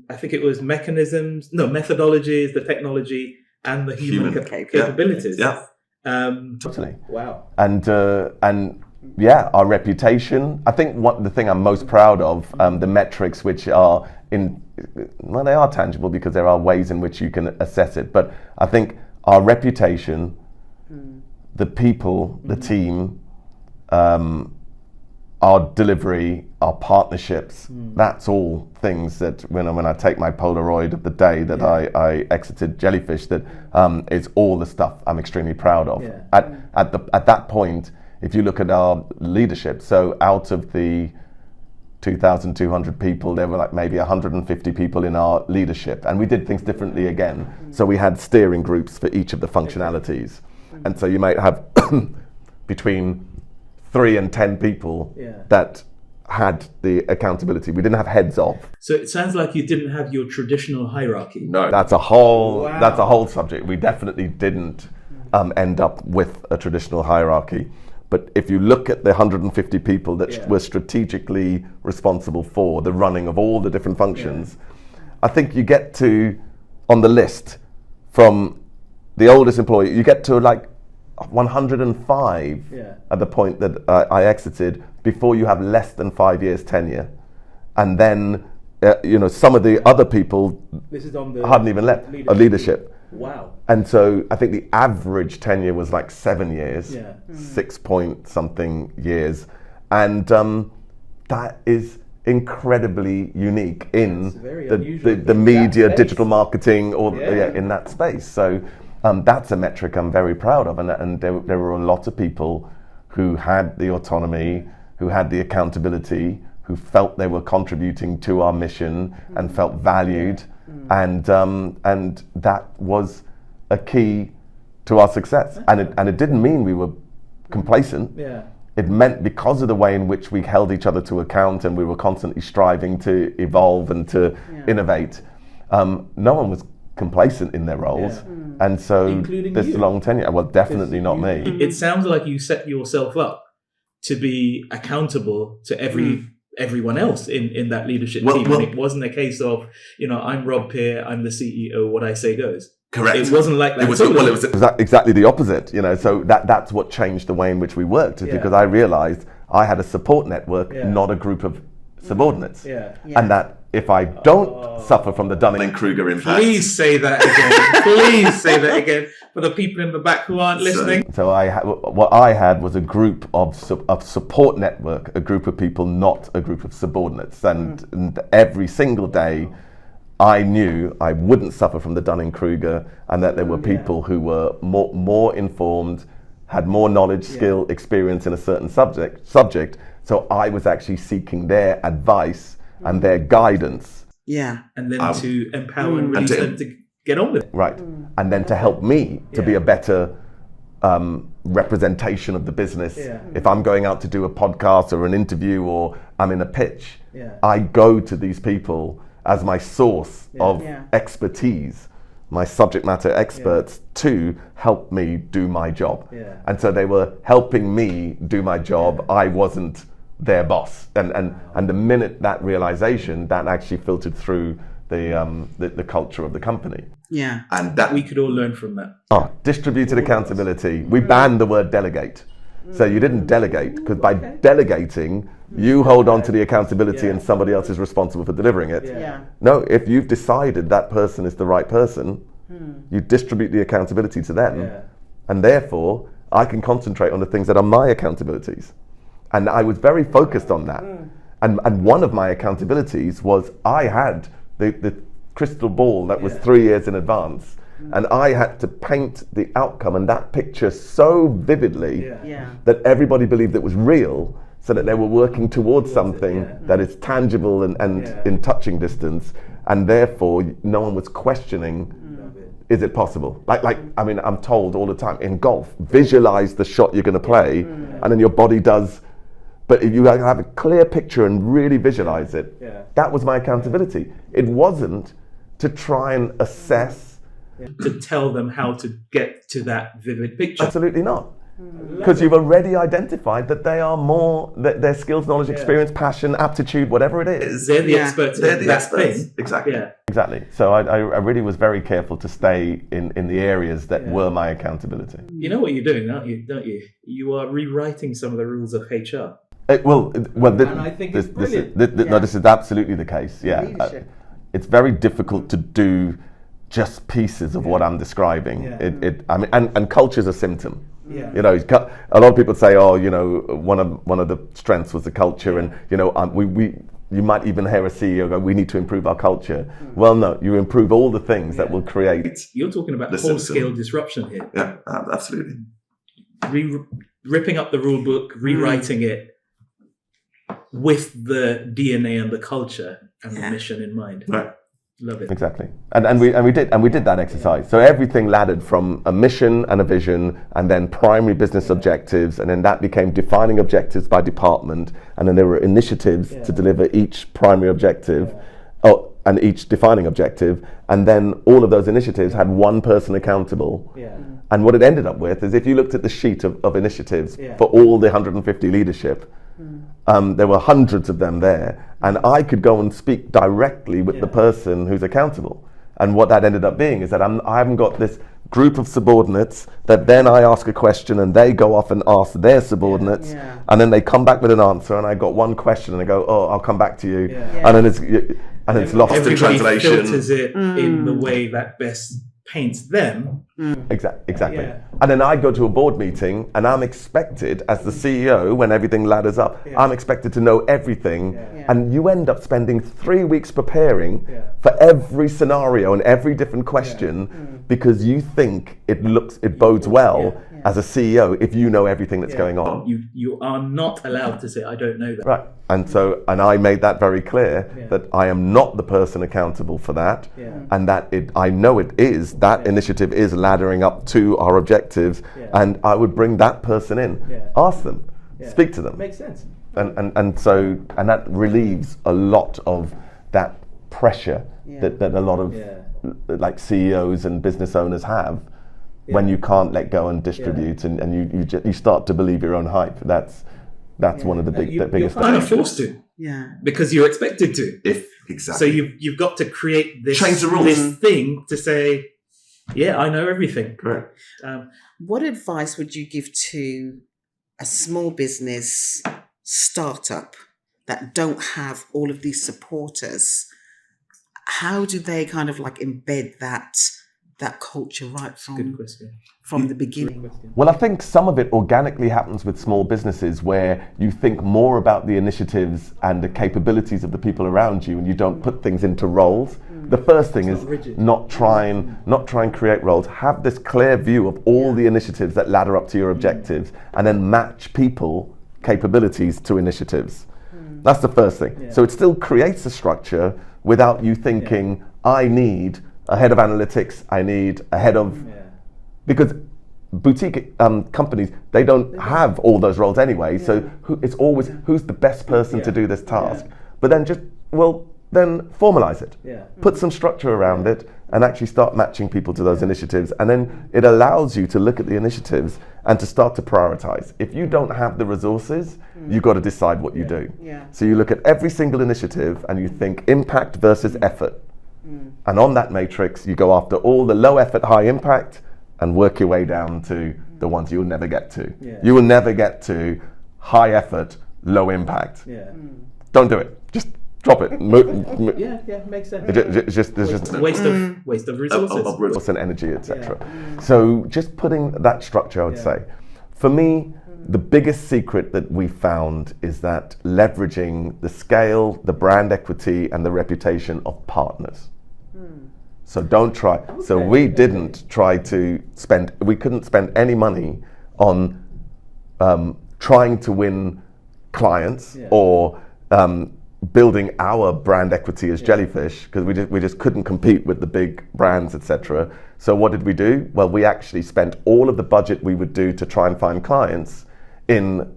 I think it was methodologies, the technology, and the human capabilities. Totally. Wow. And our reputation. I think the thing I'm most proud of, the metrics which are they are tangible because there are ways in which you can assess it. But I think our reputation, the people, the team, our delivery, our partnerships, that's all things that when I take my Polaroid of the day that I exited Jellyfish, that is all the stuff I'm extremely proud of. At that point, if you look at our leadership, so out of the 2,200 people. There were like maybe 150 people in our leadership, and we did things differently again. So we had steering groups for each of the functionalities, and so you might have between 3 and 10 people that had the accountability. We didn't have heads of. So it sounds like you didn't have your traditional hierarchy. No, that's a whole subject. We definitely didn't end up with a traditional hierarchy. But if you look at the 150 people that were strategically responsible for the running of all the different functions, I think you get to, on the list, from the oldest employee, you get to like 105 at the point that I exited, before you have less than 5 years tenure. And then, some of the other people hadn't even left leadership. Wow. And so I think the average tenure was like 7 years, 6 point something years. And that is incredibly unique in the media, digital marketing, or in that space. So that's a metric I'm very proud of. And there were a lot of people who had the autonomy, who had the accountability, who felt they were contributing to our mission and felt valued. And that was a key to our success. And it didn't mean we were complacent. It meant, because of the way in which we held each other to account and we were constantly striving to evolve and to innovate, no one was complacent in their roles. And so including this you. Long tenure, well, definitely not me. It sounds like you set yourself up to be accountable to everyone else in that leadership team. And it wasn't a case of, I'm Rob Pierre, I'm the CEO, what I say goes. Correct. It wasn't like that. It was exactly the opposite. So that's what changed the way in which we worked, is because I realized I had a support network, not a group of subordinates. And that if I don't suffer from the Dunning-Kruger impact. Please say that again. Please say that again for the people in the back who aren't listening. So what I had was a group of support network, a group of people, not a group of subordinates. And every single day, I knew I wouldn't suffer from the Dunning-Kruger, and that there were people who were more informed, had more knowledge, skill, experience in a certain subject. So I was actually seeking their advice and their guidance. And then to empower and release them to get on with it. Right. And then to help me to be a better representation of the business. If I'm going out to do a podcast or an interview, or I'm in a pitch, I go to these people as my source of expertise, my subject matter experts, to help me do my job. And so they were helping me do my job. I wasn't their boss. And the minute that realization, that actually filtered through the culture of the company. And that we could all learn from that. Distributed accountability. We banned the word delegate. So you didn't delegate, because by delegating, you hold on to the accountability and somebody else is responsible for delivering it. No, if you've decided that person is the right person, you distribute the accountability to them. And therefore, I can concentrate on the things that are my accountabilities. And I was very focused on that. And one of my accountabilities was, I had the crystal ball that was 3 years in advance. And I had to paint the outcome and that picture so vividly that everybody believed it was real, so that they were working towards something that is tangible and in touching distance. And therefore, no one was questioning, is it possible? I'm told all the time, in golf, visualize the shot you're going to play, and then your body does. But if you have a clear picture and really visualize it, that was my accountability. It wasn't to try and assess. To tell them how to get to that vivid picture. Absolutely not. Because you've already identified that they are more, their skills, knowledge, experience, passion, aptitude, whatever it is. They're the experts. They're the that experts. thing. Exactly. Exactly. So I really was very careful to stay in the areas that were my accountability. You know what you're doing, don't you? You are rewriting some of the rules of HR. And I think it's brilliant. No, this is absolutely the case. It's very difficult to do just pieces of what I'm describing. And culture's a symptom. A lot of people say, one of the strengths was the culture, and you might even hear a CEO go, we need to improve our culture. Well, no, you improve all the things that will create. You're talking about whole-scale disruption here. Yeah, absolutely. Ripping up the rule book, rewriting it. with the DNA and the culture and the mission in mind. Right. Love it. Exactly, and we did that exercise. So everything laddered from a mission and a vision, and then primary business objectives, and then that became defining objectives by department, and then there were initiatives to deliver each primary objective, and each defining objective, and then all of those initiatives had one person accountable. And what it ended up with is, if you looked at the sheet of initiatives for all the 150 leadership, there were hundreds of them there, and I could go and speak directly with the person who's accountable. And what that ended up being is that I haven't got this group of subordinates that then I ask a question and they go off and ask their subordinates, and then they come back with an answer, and I got one question and I go, oh, I'll come back to you, and then it's lost in translation. Everybody filters it in the way that best paints them. Exactly. And then I go to a board meeting and I'm expected, as the CEO, when everything ladders up, I'm expected to know everything. And you end up spending 3 weeks preparing for every scenario and every different question because you think it bodes well as a CEO if you know everything that's going on. You are not allowed to say, I don't know that. Right. And I made that very clear that I am not the person accountable for that, and that I know that initiative is laddering up to our objectives, and I would bring that person in, ask them, speak to them. Makes sense. And that relieves a lot of that pressure that a lot of like CEOs and business owners have when you can't let go and distribute, and you start to believe your own hype. That's one of the biggest. You're kind of forced to, because you're expected to. Exactly. So you've got to create this change the rules. This thing to say, I know everything. Correct. What advice would you give to a small business startup that don't have all of these supporters? How do they kind of like embed that culture right from the beginning? Well, I think some of it organically happens with small businesses, where you think more about the initiatives and the capabilities of the people around you, and you don't put things into roles. The first thing is not try and create roles. Have this clear view of all the initiatives that ladder up to your objectives, and then match people capabilities to initiatives. That's the first thing. So it still creates a structure without you thinking, I need a head of analytics, I need a head of... Because boutique companies, they don't have all those roles anyway, so it's always who's the best person to do this task. But then then formalize it. Put some structure around it and actually start matching people to those initiatives. And then it allows you to look at the initiatives and to start to prioritize. If you don't have the resources, you've got to decide what you do. So you look at every single initiative and you think impact versus effort. And on that matrix, you go after all the low effort, high impact, and work your way down to the ones you'll never get to. You will never get to high effort, low impact. Don't do it. Just drop it. Makes sense. It's just waste of resources, and energy, etc. So just putting that structure, I would say, for me, the biggest secret that we found is that leveraging the scale, the brand equity, and the reputation of partners. So don't try. So we didn't try to we couldn't spend any money on trying to win clients or building our brand equity as Jellyfish, because we just couldn't compete with the big brands, etc. So what did we do? Well, we actually spent all of the budget we would do to try and find clients in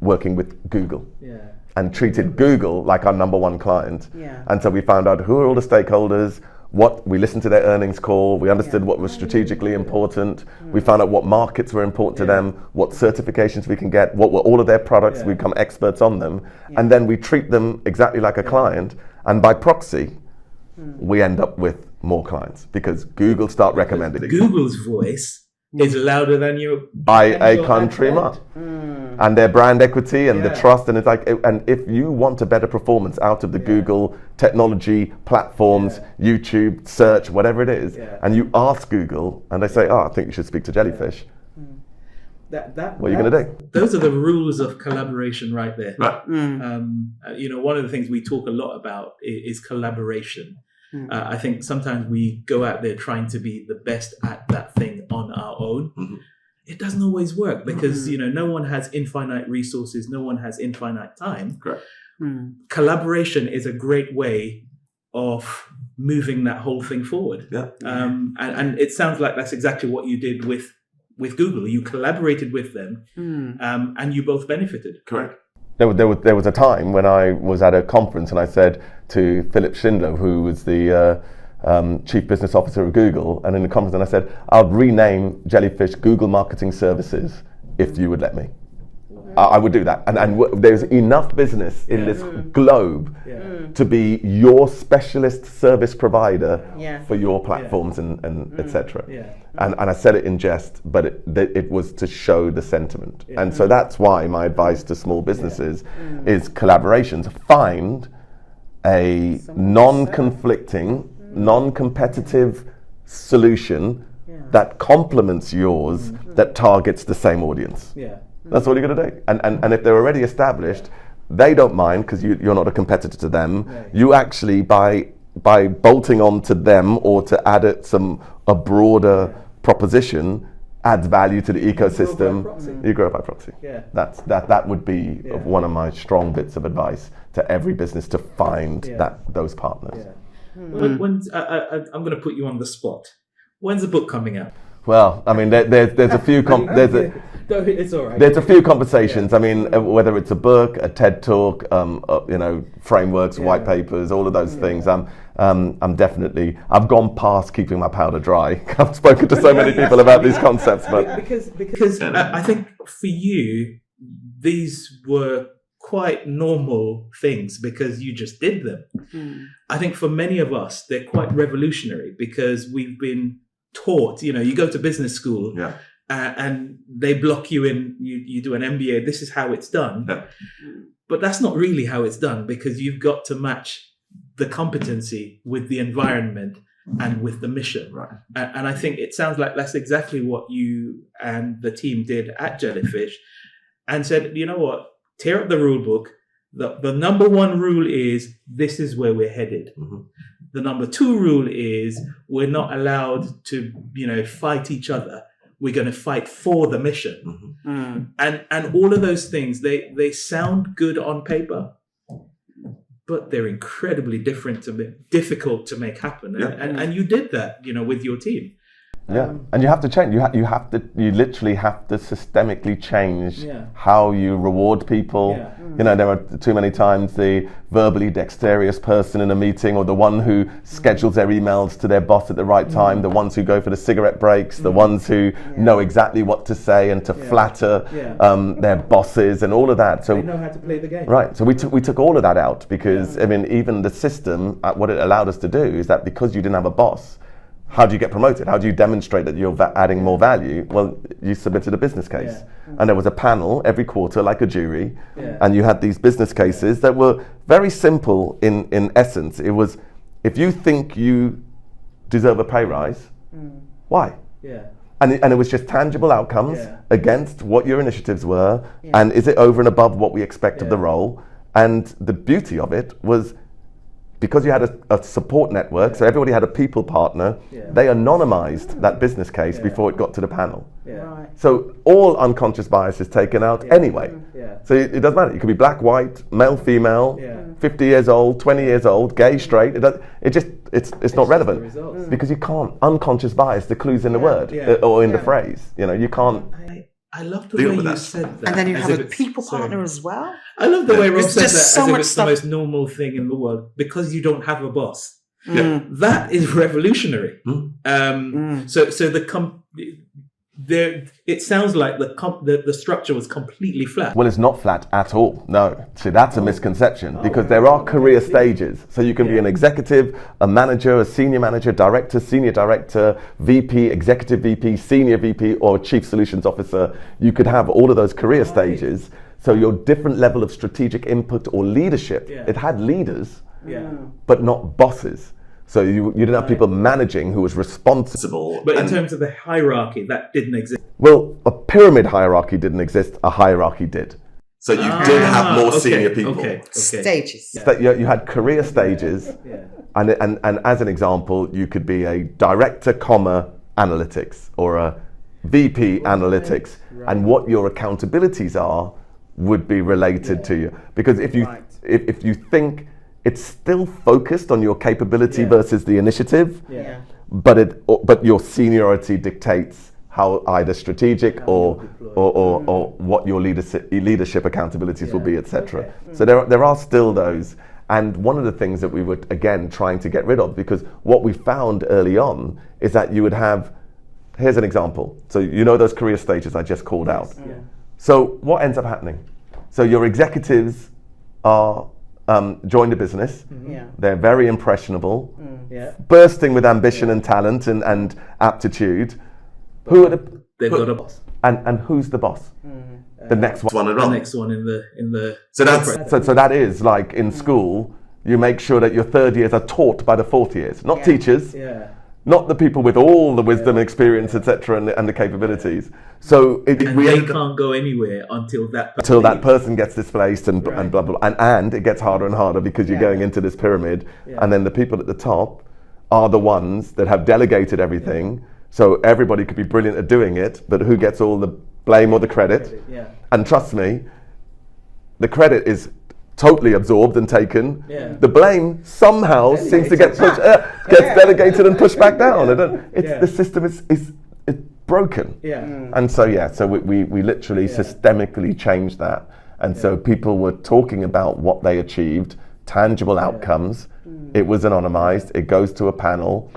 working with Google. And treated Google like our number one client. And so we found out who are all the stakeholders, we listened to their earnings call, we understood what was strategically important, we found out what markets were important to them, what certifications we can get, what were all of their products, we become experts on them, and then we treat them exactly like a client, and by proxy, we end up with more clients, because Google start recommending. Google's voice is louder than you by a country mile. And their brand equity and the trust, and it's like, and if you want a better performance out of the Google technology platforms, YouTube, search, whatever it is, and you ask Google, and they say, I think you should speak to Jellyfish. What are you going to do? Those are the rules of collaboration right there. Right. One of the things we talk a lot about is collaboration. I think sometimes we go out there trying to be the best at that thing on our own. it doesn't always work because, no one has infinite resources, no one has infinite time. Correct. Collaboration is a great way of moving that whole thing forward. Yeah. And it sounds like that's exactly what you did with Google. You collaborated with them, and you both benefited. Correct. There was a time when I was at a conference and I said to Philip Schindler, who was the Chief Business Officer of Google, and in the conference, and I said, I'll rename Jellyfish Google Marketing Services if you would let me. I would do that. And there's enough business in this globe to be your specialist service provider for your platforms and etc. And I said it in jest, but it was to show the sentiment. And so that's why my advice to small businesses is collaborations. Find a non-conflicting, non-competitive solution that complements yours, that targets the same audience. That's all you're going to do. And if they're already established, they don't mind because you're not a competitor to them. You actually, by bolting on to them or to add a broader proposition, adds value to the ecosystem. You grow by proxy. That would be one of my strong bits of advice to every business, to find those partners. When's, I'm going to put you on the spot. When's the book coming out? Well, I mean, there's a few it's all right. There's a few conversations. I mean, whether it's a book, a TED talk, frameworks, white papers, all of those things. I'm definitely. I've gone past keeping my powder dry. I've spoken to so many people about these concepts, but because I think for you, these were quite normal things because you just did them. I think for many of us, they're quite revolutionary because we've been taught, you go to business school and they block you in, you do an MBA, this is how it's done. But that's not really how it's done because you've got to match the competency with the environment and with the mission. And I think it sounds like that's exactly what you and the team did at Jellyfish and said, you know what, tear up the rule book. The number one rule is this is where we're headed. The number two rule is we're not allowed to, fight each other. We're going to fight for the mission. And all of those things, they sound good on paper, but they're incredibly difficult to make happen. And you did that, with your team. And you have to change. You literally have to systemically change how you reward people. There are too many times the verbally dexterous person in a meeting, or the one who schedules their emails to their boss at the right time, the ones who go for the cigarette breaks, the ones who know exactly what to say and to flatter their bosses and all of that. So they know how to play the game. Right. So we took all of that out because I mean, even the system, what it allowed us to do is that because you didn't have a boss, how do you get promoted? How do you demonstrate that you're adding more value? Well, you submitted a business case. And there was a panel every quarter, like a jury. And you had these business cases that were very simple in essence. It was, if you think you deserve a pay rise, why? And it was just tangible outcomes against what your initiatives were. And is it over and above what we expect of the role? And the beauty of it was, because you had a support network, so everybody had a people partner, they anonymized that business case before it got to the panel. So all unconscious bias is taken out anyway. So it doesn't matter. You could be black, white, male, female, 50 years old, 20 years old, gay, straight. It's not relevant because you can't unconscious bias the clues in the word or in the phrase. You can't. I love the way you said that. And then you have a people partner as well. I love the way Rob said that so as if much it's stuff. the most normal thing in the world because you don't have a boss. That is revolutionary. So it sounds like the structure was completely flat. Well, it's not flat at all. No. See, that's a misconception because there are career stages. So you can be an executive, a manager, a senior manager, director, senior director, VP, executive VP, senior VP, or chief solutions officer. You could have all of those career stages. So your different level of strategic input or leadership, it had leaders, but not bosses. So you didn't have people managing who was responsible. But in terms of the hierarchy, that didn't exist. Well, a pyramid hierarchy didn't exist. A hierarchy did. So you did have more senior people. Stages. You had career stages. And as an example, you could be a director, analytics, or a VP Analytics, and what your accountabilities are would be related to you. Because if you think it's still focused on your capability versus the initiative, but your seniority dictates how either strategic or what your leadership accountabilities will be, etc. Okay. So there are still those. And one of the things that we were, again, trying to get rid of, because what we found early on is that you would have, here's an example. So you know those career stages I just called out. Yeah. So what ends up happening? So your executives are join the business. They're very impressionable, bursting with ambition and talent and aptitude. Who are they've got a boss. And who's the boss? The next one. The next one in the. So that is like in school. You make sure that your third years are taught by the fourth years, not teachers, not the people with all the wisdom, experience, etc., and the capabilities. So they can't go anywhere until that person gets displaced and blah blah, and it gets harder and harder because you're going into this pyramid, and then the people at the top are the ones that have delegated everything. So everybody could be brilliant at doing it, but who gets all the blame or the credit? And trust me, the credit is totally absorbed and taken. The blame somehow seems to get gets delegated and pushed back down. The system is broken. And so we literally systemically changed that. And so people were talking about what they achieved, tangible outcomes. It was anonymized. It goes to a panel,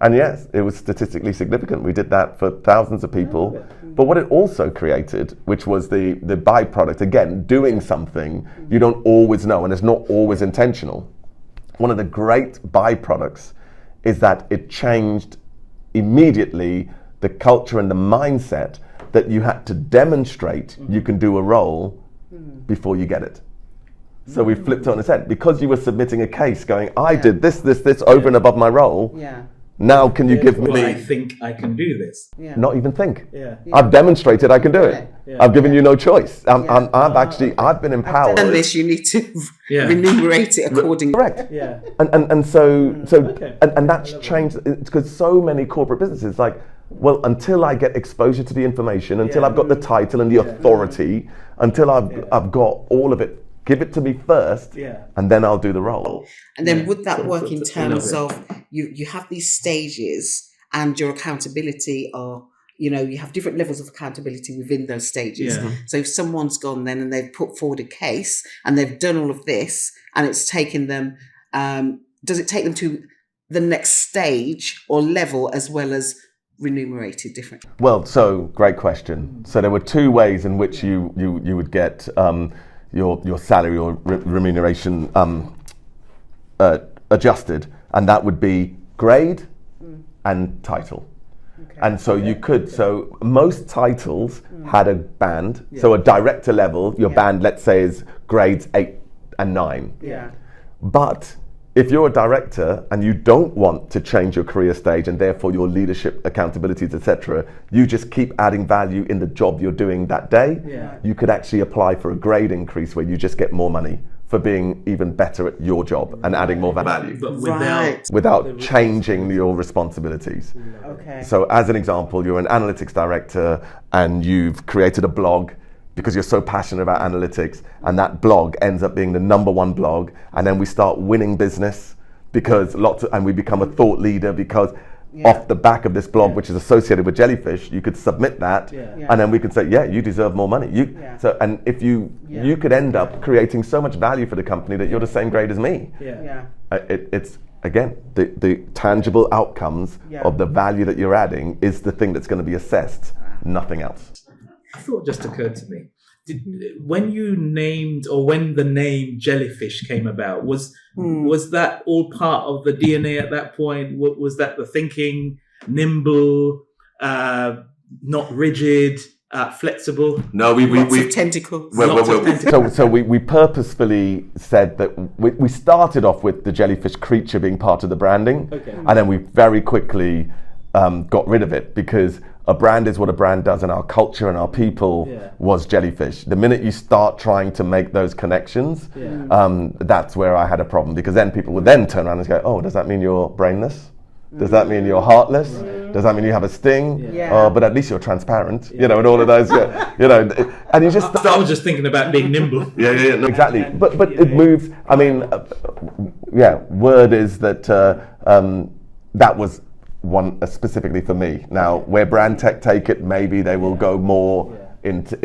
and yes, it was statistically significant. We did that for thousands of people. But what it also created, which was the byproduct, again, doing something you don't always know, and it's not always intentional. One of the great byproducts is that it changed immediately the culture and the mindset that you had to demonstrate you can do a role before you get it. So we flipped it on its head. Because you were submitting a case going, I did this over and above my role. Now can you give me... I think I can do this. Not even think. I've demonstrated I can do it. I've given you no choice. I've been empowered. And this, you need to remunerate it accordingly. Correct. And that's changed. It's because so many corporate businesses, like, well, until I get exposure to the information, until I've got the title and the authority, until I've got all of it, give it to me first, and then I'll do the role. And then would that work in terms of you have these stages and your accountability are, you have different levels of accountability within those stages. So if someone's gone then and they've put forward a case and they've done all of this and it's taken them, does it take them to the next stage or level as well as remunerated differently? Well, so great question. So there were two ways in which you would get your salary or remuneration adjusted, and that would be grade and title. And so you could, so most titles had a band. So a director level, your band, let's say, is grades 8 and 9. But if you're a director and you don't want to change your career stage and therefore your leadership accountabilities, etc., you just keep adding value in the job you're doing that day, you could actually apply for a grade increase where you just get more money for being even better at your job and adding more value. But without changing your responsibilities. So as an example, you're an analytics director and you've created a blog because you're so passionate about analytics, and that blog ends up being the #1 blog, and then we start winning business because and we become a thought leader because off the back of this blog, which is associated with Jellyfish, you could submit that, and then we could say, you deserve more money. So, and if you could end up creating so much value for the company that you're the same grade as me. It's again the tangible outcomes of the value that you're adding is the thing that's going to be assessed, nothing else. A thought just occurred to me. When you named, or when the name Jellyfish came about, was that all part of the DNA at that point? Was that the thinking? Nimble, not rigid, flexible? No, we tentacles. So we purposefully said that we started off with the jellyfish creature being part of the branding, and then we very quickly got rid of it because a brand is what a brand does, and our culture and our people was Jellyfish. The minute you start trying to make those connections, that's where I had a problem, because then people would then turn around and go, oh, does that mean you're brainless? Does that mean you're heartless? Does that mean you have a sting? Yeah. But at least you're transparent, and all of those, and you just. I was just thinking about being nimble. Yeah, no, exactly. But it moves. I mean, word is that that was one specifically for me. Now, where brand tech take it, maybe they will go more into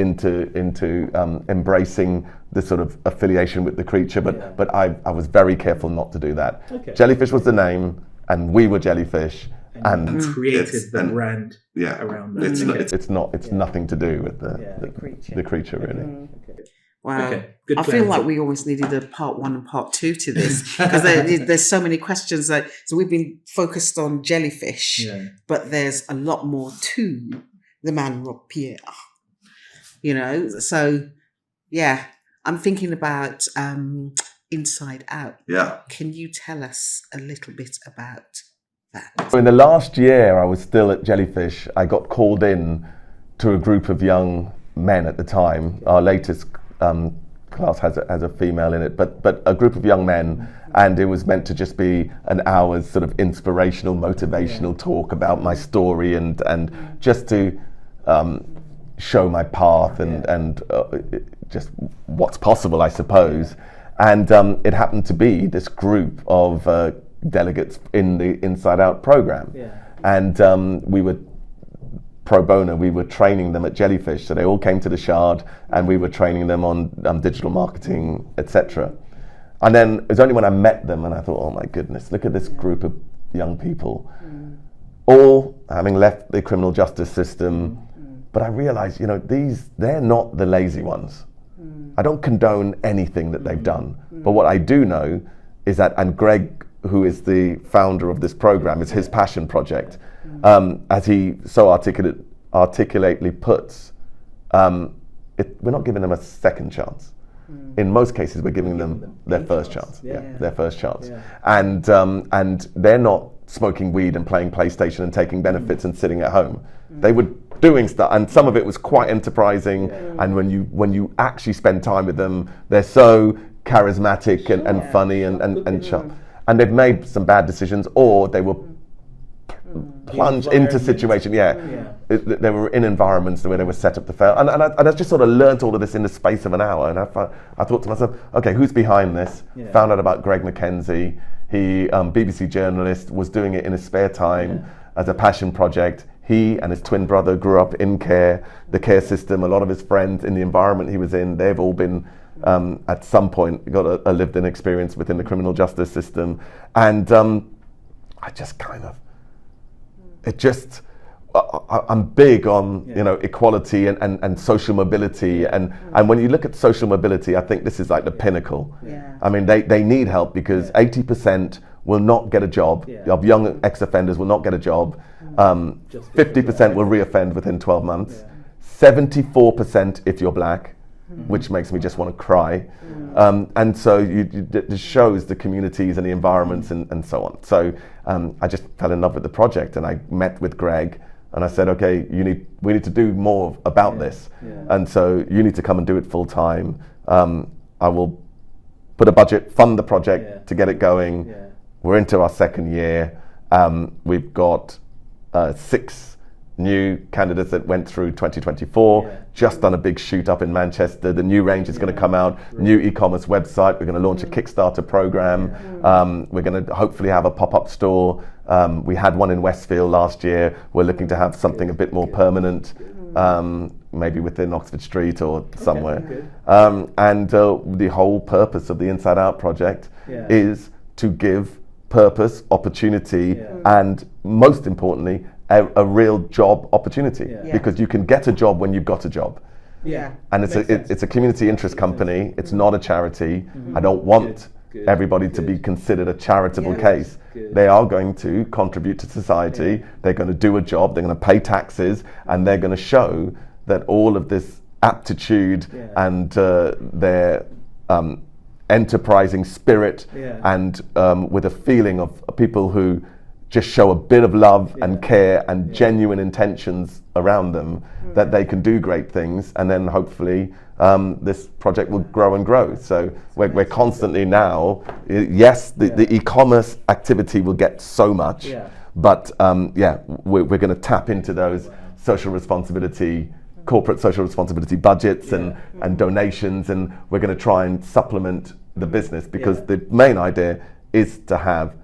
embracing this sort of affiliation with the creature. But I was very careful not to do that. Okay. Jellyfish was the name, and we were Jellyfish. And created the brand around that. It's nothing to do with the creature really. Okay. Wow. Okay. I feel like we almost needed a part 1 and part 2 to this because there's so many questions. So we've been focused on Jellyfish, but there's a lot more to the man Rob Pierre. So I'm thinking about Inside Out. Yeah. Can you tell us a little bit about that? So in the last year I was still at Jellyfish, I got called in to a group of young men at the time. Our latest class has a female in it, but a group of young men, and it was meant to just be an hour's sort of inspirational, motivational talk about my story and just to show my path and just what's possible, I suppose. And it happened to be this group of delegates in the Inside Out program, and we were pro bono. We were training them at Jellyfish, so they all came to the Shard, and we were training them on digital marketing, etc. And then it was only when I met them and I thought, oh my goodness, look at this group of young people, all having left the criminal justice system. But I realized, they're not the lazy ones. I don't condone anything that they've done. But what I do know is that, and Greg, who is the founder of this program, it's his passion project, as he so articulately puts, we're not giving them a second chance. In most cases, we're giving them their first chance. Their first chance. And they're not smoking weed and playing PlayStation and taking benefits and sitting at home. They were doing stuff, and some of it was quite enterprising. And when you actually spend time with them, they're so charismatic and funny and sharp. And they've made some bad decisions, or they were plunged into situations. They were in environments where they were set up to fail. And I just sort of learnt all of this in the space of an hour. And I thought to myself, okay, who's behind this? Found out about Greg McKenzie. He, BBC journalist, was doing it in his spare time as a passion project. He and his twin brother grew up in the care system. A lot of his friends in the environment he was in, they've all been at some point got a lived-in experience within the criminal justice system. And I just I'm big on equality and social mobility, and when you look at social mobility, I think this is like the pinnacle. I mean, they need help because 80% will not get a job. Of young ex-offenders will not get a job. 50% will reoffend within 12 months. 74% if you're black, which makes me just want to cry. And so it shows the communities and the environments and so on. So I just fell in love with the project, and I met with Greg and I said, okay, we need to do more about this. And so you need to come and do it full time. I will put a budget, fund the project to get it going. We're into our second year. We've got 6 new candidates that went through 2024, just done a big shoot up in Manchester. The new range is going to come out, new e-commerce website. We're going to launch a Kickstarter program. We're going to hopefully have a pop-up store. We had one in Westfield last year. We're looking to have something a bit more permanent, maybe within Oxford Street or somewhere. And the whole purpose of the Inside Out project is to give purpose, opportunity, and most importantly, a real job opportunity, because you can get a job when you've got a job. And it's a community interest company. It's not a charity. I don't want everybody to be considered a charitable case. They are going to contribute to society. They're going to do a job. They're going to pay taxes, and they're going to show that all of this aptitude and their enterprising spirit and with a feeling of people who just show a bit of love and care and genuine intentions around them, that they can do great things, and then hopefully this project will grow and grow. So we're constantly now, yes, the e-commerce activity will get so much, But we're going to tap into those social responsibility, corporate social responsibility budgets and donations, and we're going to try and supplement the business, because the main idea is to have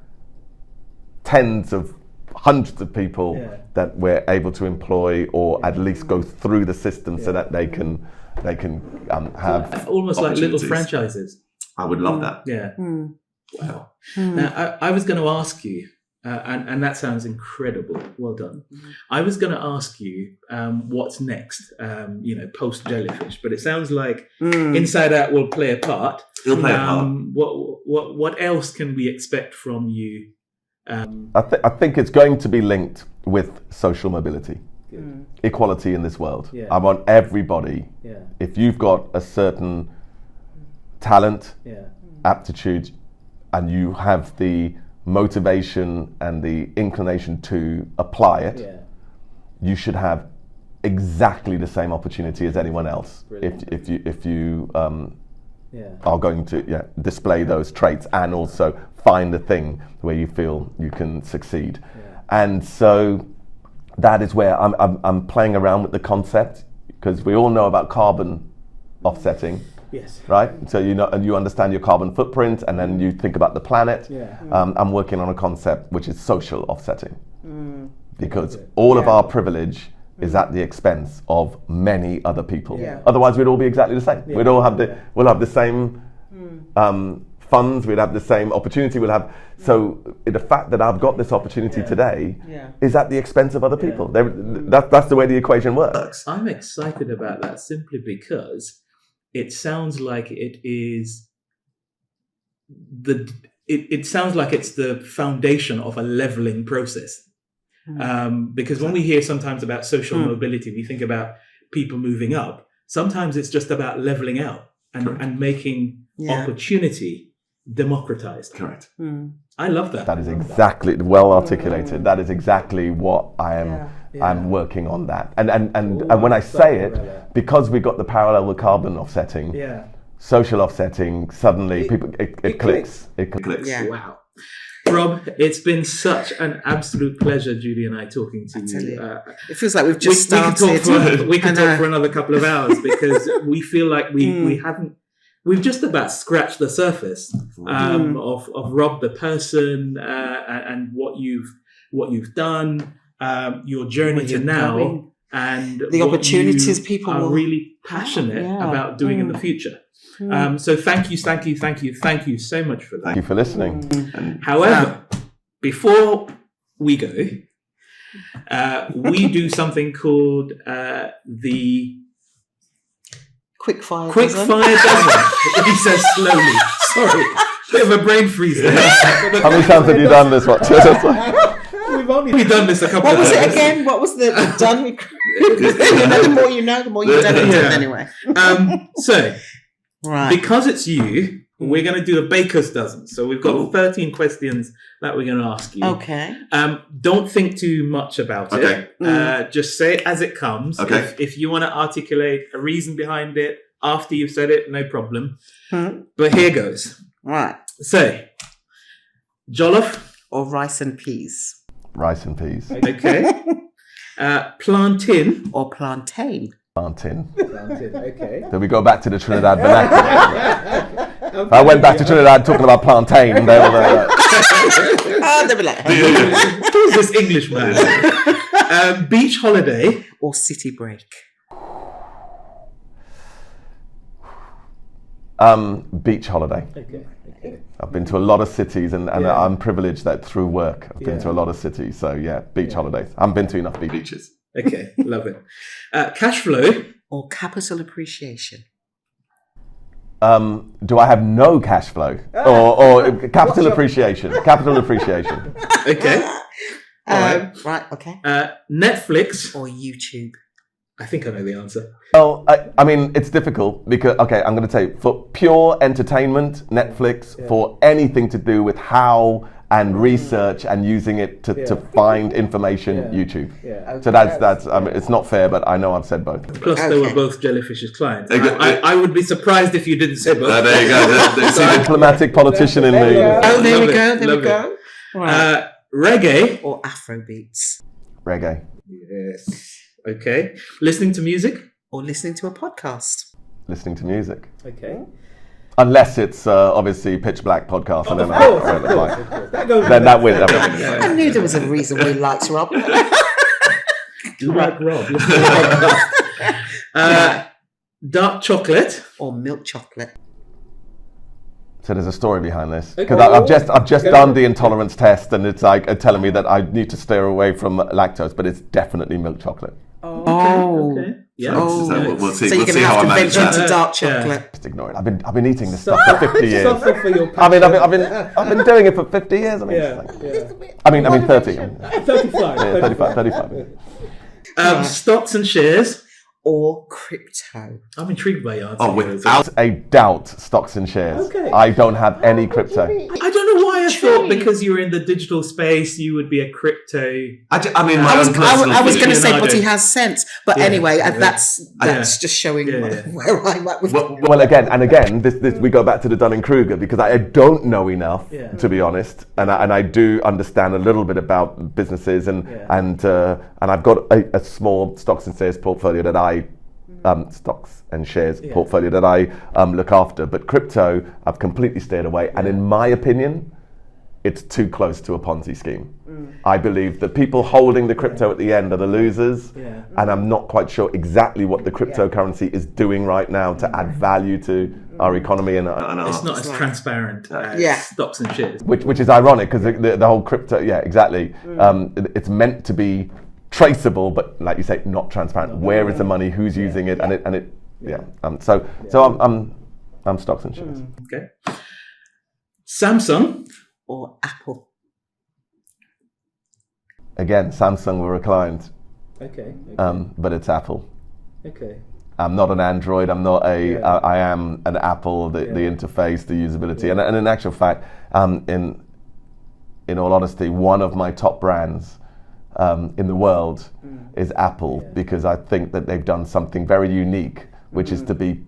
tens of hundreds of people that we're able to employ, or at least go through the system so that they can have almost like little franchises. I would love that. Yeah. Wow. Now, I was going to ask you, and that sounds incredible. Well done. I was going to ask you what's next, post Jellyfish, but it sounds like Inside Out will play a part. It'll play a part. What else can we expect from you? I think it's going to be linked with social mobility, equality in this world. I want everybody, if you've got a certain talent, aptitude, and you have the motivation and the inclination to apply it, you should have exactly the same opportunity as anyone else. If you are going to display those traits and also find the thing where you feel you can succeed. And so that is where I'm playing around with the concept, because we all know about carbon offsetting. Yes. Right? So you understand your carbon footprint, and then you think about the planet. I'm working on a concept which is social offsetting, because all of our privilege is at the expense of many other people. Otherwise, we'd all be exactly the same. We'll have the same funds. We'd have the same opportunity. So the fact that I've got this opportunity today is at the expense of other people. That's the way the equation works. I'm excited about that simply because it sounds like it's the foundation of a leveling process. Because when we hear sometimes about social mobility, we think about people moving up. Sometimes it's just about leveling out and making opportunity democratized. Correct. I love that. That is exactly well articulated. That is exactly what I am. I'm working on that. And when I say it, because we got the parallel with carbon offsetting, social offsetting, suddenly it clicks. It clicks. Yeah. Wow. Rob, it's been such an absolute pleasure, Judy and I, talking to you. It feels like we've just started. We can talk for another couple of hours, because we feel like we've just about scratched the surface of Rob the person, and what you've done, your journey to now, going, and the opportunities people are really passionate about doing in the future. So thank you so much for that. Thank you for listening. However, before we go, we do something called the Quick fire dozen. He says slowly. Sorry, bit of a brain freeze there. How many times have you done this? We've only done this a couple of times. What was it again? What was the done? The more you know, the more you've done it anyway. So, right. Because it's you, we're going to do a baker's dozen. So we've got 13 questions that we're going to ask you. Okay. Don't think too much about it. Just say it as it comes. Okay. If you want to articulate a reason behind it after you've said it, no problem. But here goes. Right. So, jollof or rice and peas. Rice and peas. Okay. Plantain or plantain. Plantain. Okay. Then we go back to the Trinidad vernacular. I went back to Trinidad talking about plantain. And they were like, who's this English man? Beach holiday or city break. Beach holiday. Okay. I've been to a lot of cities, and I'm privileged that through work I've been to a lot of cities. So beach holidays. I haven't been to enough beaches. Okay, love it. Cash flow or capital appreciation. Do I have no cash flow or capital appreciation? Capital appreciation. Okay. Right. Okay. Netflix or YouTube. I think I know the answer. Well, I mean, it's difficult because, I'm going to say for pure entertainment, Netflix. For anything to do with how and research and using it to find information, YouTube. So that's it's not fair, but I know I've said both. Plus, they were both Jellyfish's clients. I would be surprised if you didn't say both. There you go. Diplomatic politician in me. Oh, there we go. Right. Reggae or Afrobeats? Reggae. Yes. Okay. Listening to music or listening to a podcast? Listening to music. Okay. Unless it's obviously Pitch Black podcast, and then that wins. I knew there was a reason we liked Rob. You like Rob? Dark chocolate or milk chocolate? So there's a story behind this, because I've just done the intolerance test, and it's like telling me that I need to steer away from lactose, but it's definitely milk chocolate. Okay. Yeah. We'll see. So you're going to have to venture into dark chocolate. Yeah. Just ignore it. I've been eating this stuff for 50 years. Suffer for your I've been doing it for 50 years. I mean, 30. 35. Stocks and shares or crypto? I'm intrigued by your answer. Without a doubt, stocks and shares. Okay. I don't have any crypto. I don't know why I thought because you were in the digital space, you would be a crypto. I was going to say, but he has sense. But anyway, that's just showing where I'm at with. Well, again, this we go back to the Dunning-Kruger, because I don't know enough, to be honest, and I do understand a little bit about businesses, and I've got a small stocks and shares portfolio that I portfolio that I look after. But crypto, I've completely steered away. And in my opinion, it's too close to a Ponzi scheme. I believe that people holding the crypto at the end are the losers. And I'm not quite sure exactly what the cryptocurrency is doing right now to add value to our economy. And it's not as transparent as stocks and shares. Which is ironic, because the whole crypto, exactly. It's meant to be traceable, but like you say, not transparent. Where is the money? Who's using it? So I'm stocks and shares. Okay. Samsung or Apple? Again, Samsung were reclined. Okay. But it's Apple. Okay. I'm not an Android. I'm not I am an Apple. The interface, the usability, and in actual fact, in all honesty, one of my top brands in the world is Apple, because I think that they've done something very unique, which is to be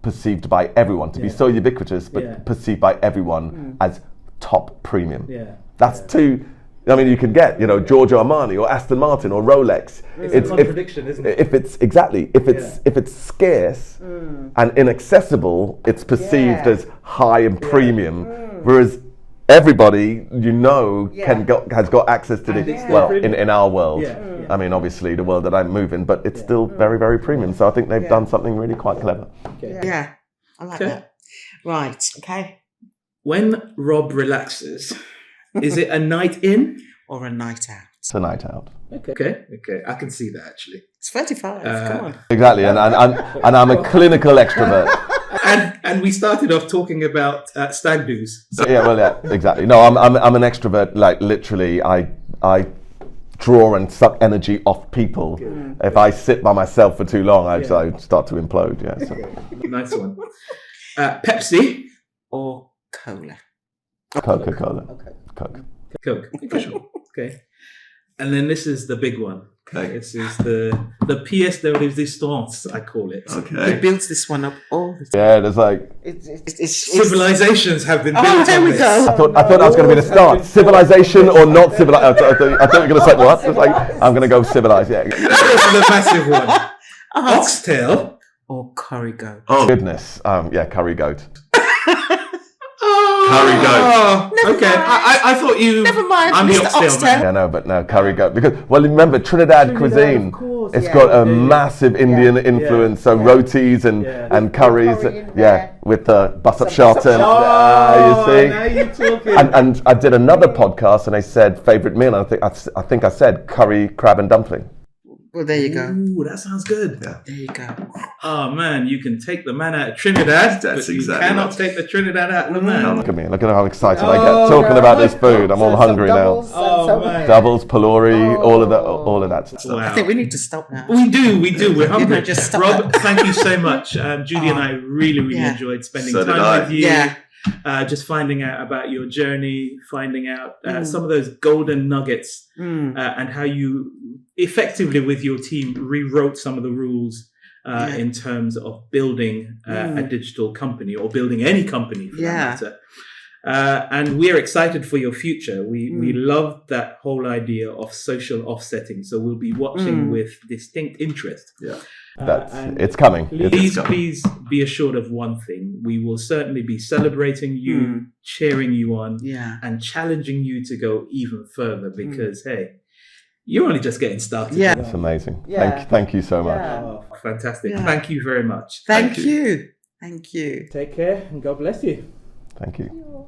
perceived by everyone, to be so ubiquitous, but perceived by everyone as top premium. That's too. I mean, you can get, Giorgio Armani or Aston Martin or Rolex. It's a contradiction, isn't it? If it's scarce and inaccessible, it's perceived as high and premium, whereas everybody has got access to this. Well, in our world, I mean, obviously the world that I move in, but it's still very, very premium. So I think they've done something really quite clever. Yeah, I like that. Right. Okay. When Rob relaxes, is it a night in or a night out? It's a night out. Okay. I can see that actually. It's 35. Come on. Exactly, and I'm a clinical extrovert. And we started off talking about stag do's. So. Exactly. No, I'm an extrovert. Like literally, I draw and suck energy off people. Good. If I sit by myself for too long, I start to implode. Yeah. So. Nice one. Pepsi or Cola? Coca-Cola. Okay. Coke. For sure. Okay. And then this is the big one. Okay. This is the pièce de résistance, I call it. Okay. He builds this one up all the time. Yeah, there's like civilizations have been built on there we this. go. I thought that was going to be the start. Civilization or not civilized? I thought you were going to say what? It's like I'm going to go civilized. Yeah. This is the massive one. Oxtail or curry goat? Oh goodness. Curry goat. Curry goat. Okay, I thought you. Never mind. I'm the Mr. oxtail man. Yeah, no, but no, curry goat. Because, remember, Trinidad cuisine, of course. it's got a massive Indian influence, so rotis and curries, with bus-up shorten. You see? Now you're talking. And I did another podcast, and I said favourite meal, and I think I said curry, crab and dumpling. Well, there you go. Ooh, that sounds good. Yeah. There you go. Oh man, you can take the man out of Trinidad, but you cannot take the Trinidad out of the man. Look at me. Look at how excited I get talking about this food. I'm all hungry now. Man. Doubles, pilori, all of that stuff. Wow. I think we need to stop now. We do. We're hungry. Just stop Rob, thank you so much. Judy and I really enjoyed spending time with you. Yeah. Just finding out about your journey, finding out some of those golden nuggets and how you effectively with your team rewrote some of the rules in terms of building a digital company or building any company for that matter. And we're excited for your future. We love that whole idea of social offsetting. So we'll be watching with distinct interest. Yeah. It's coming. Please be assured of one thing. We will certainly be celebrating you, cheering you on, and challenging you to go even further because, hey, you're only just getting started. Yeah. That's amazing. Yeah. Thank you so much. Oh, fantastic. Yeah. Thank you very much. Thank you. Thank you. Take care and God bless you. Thank you.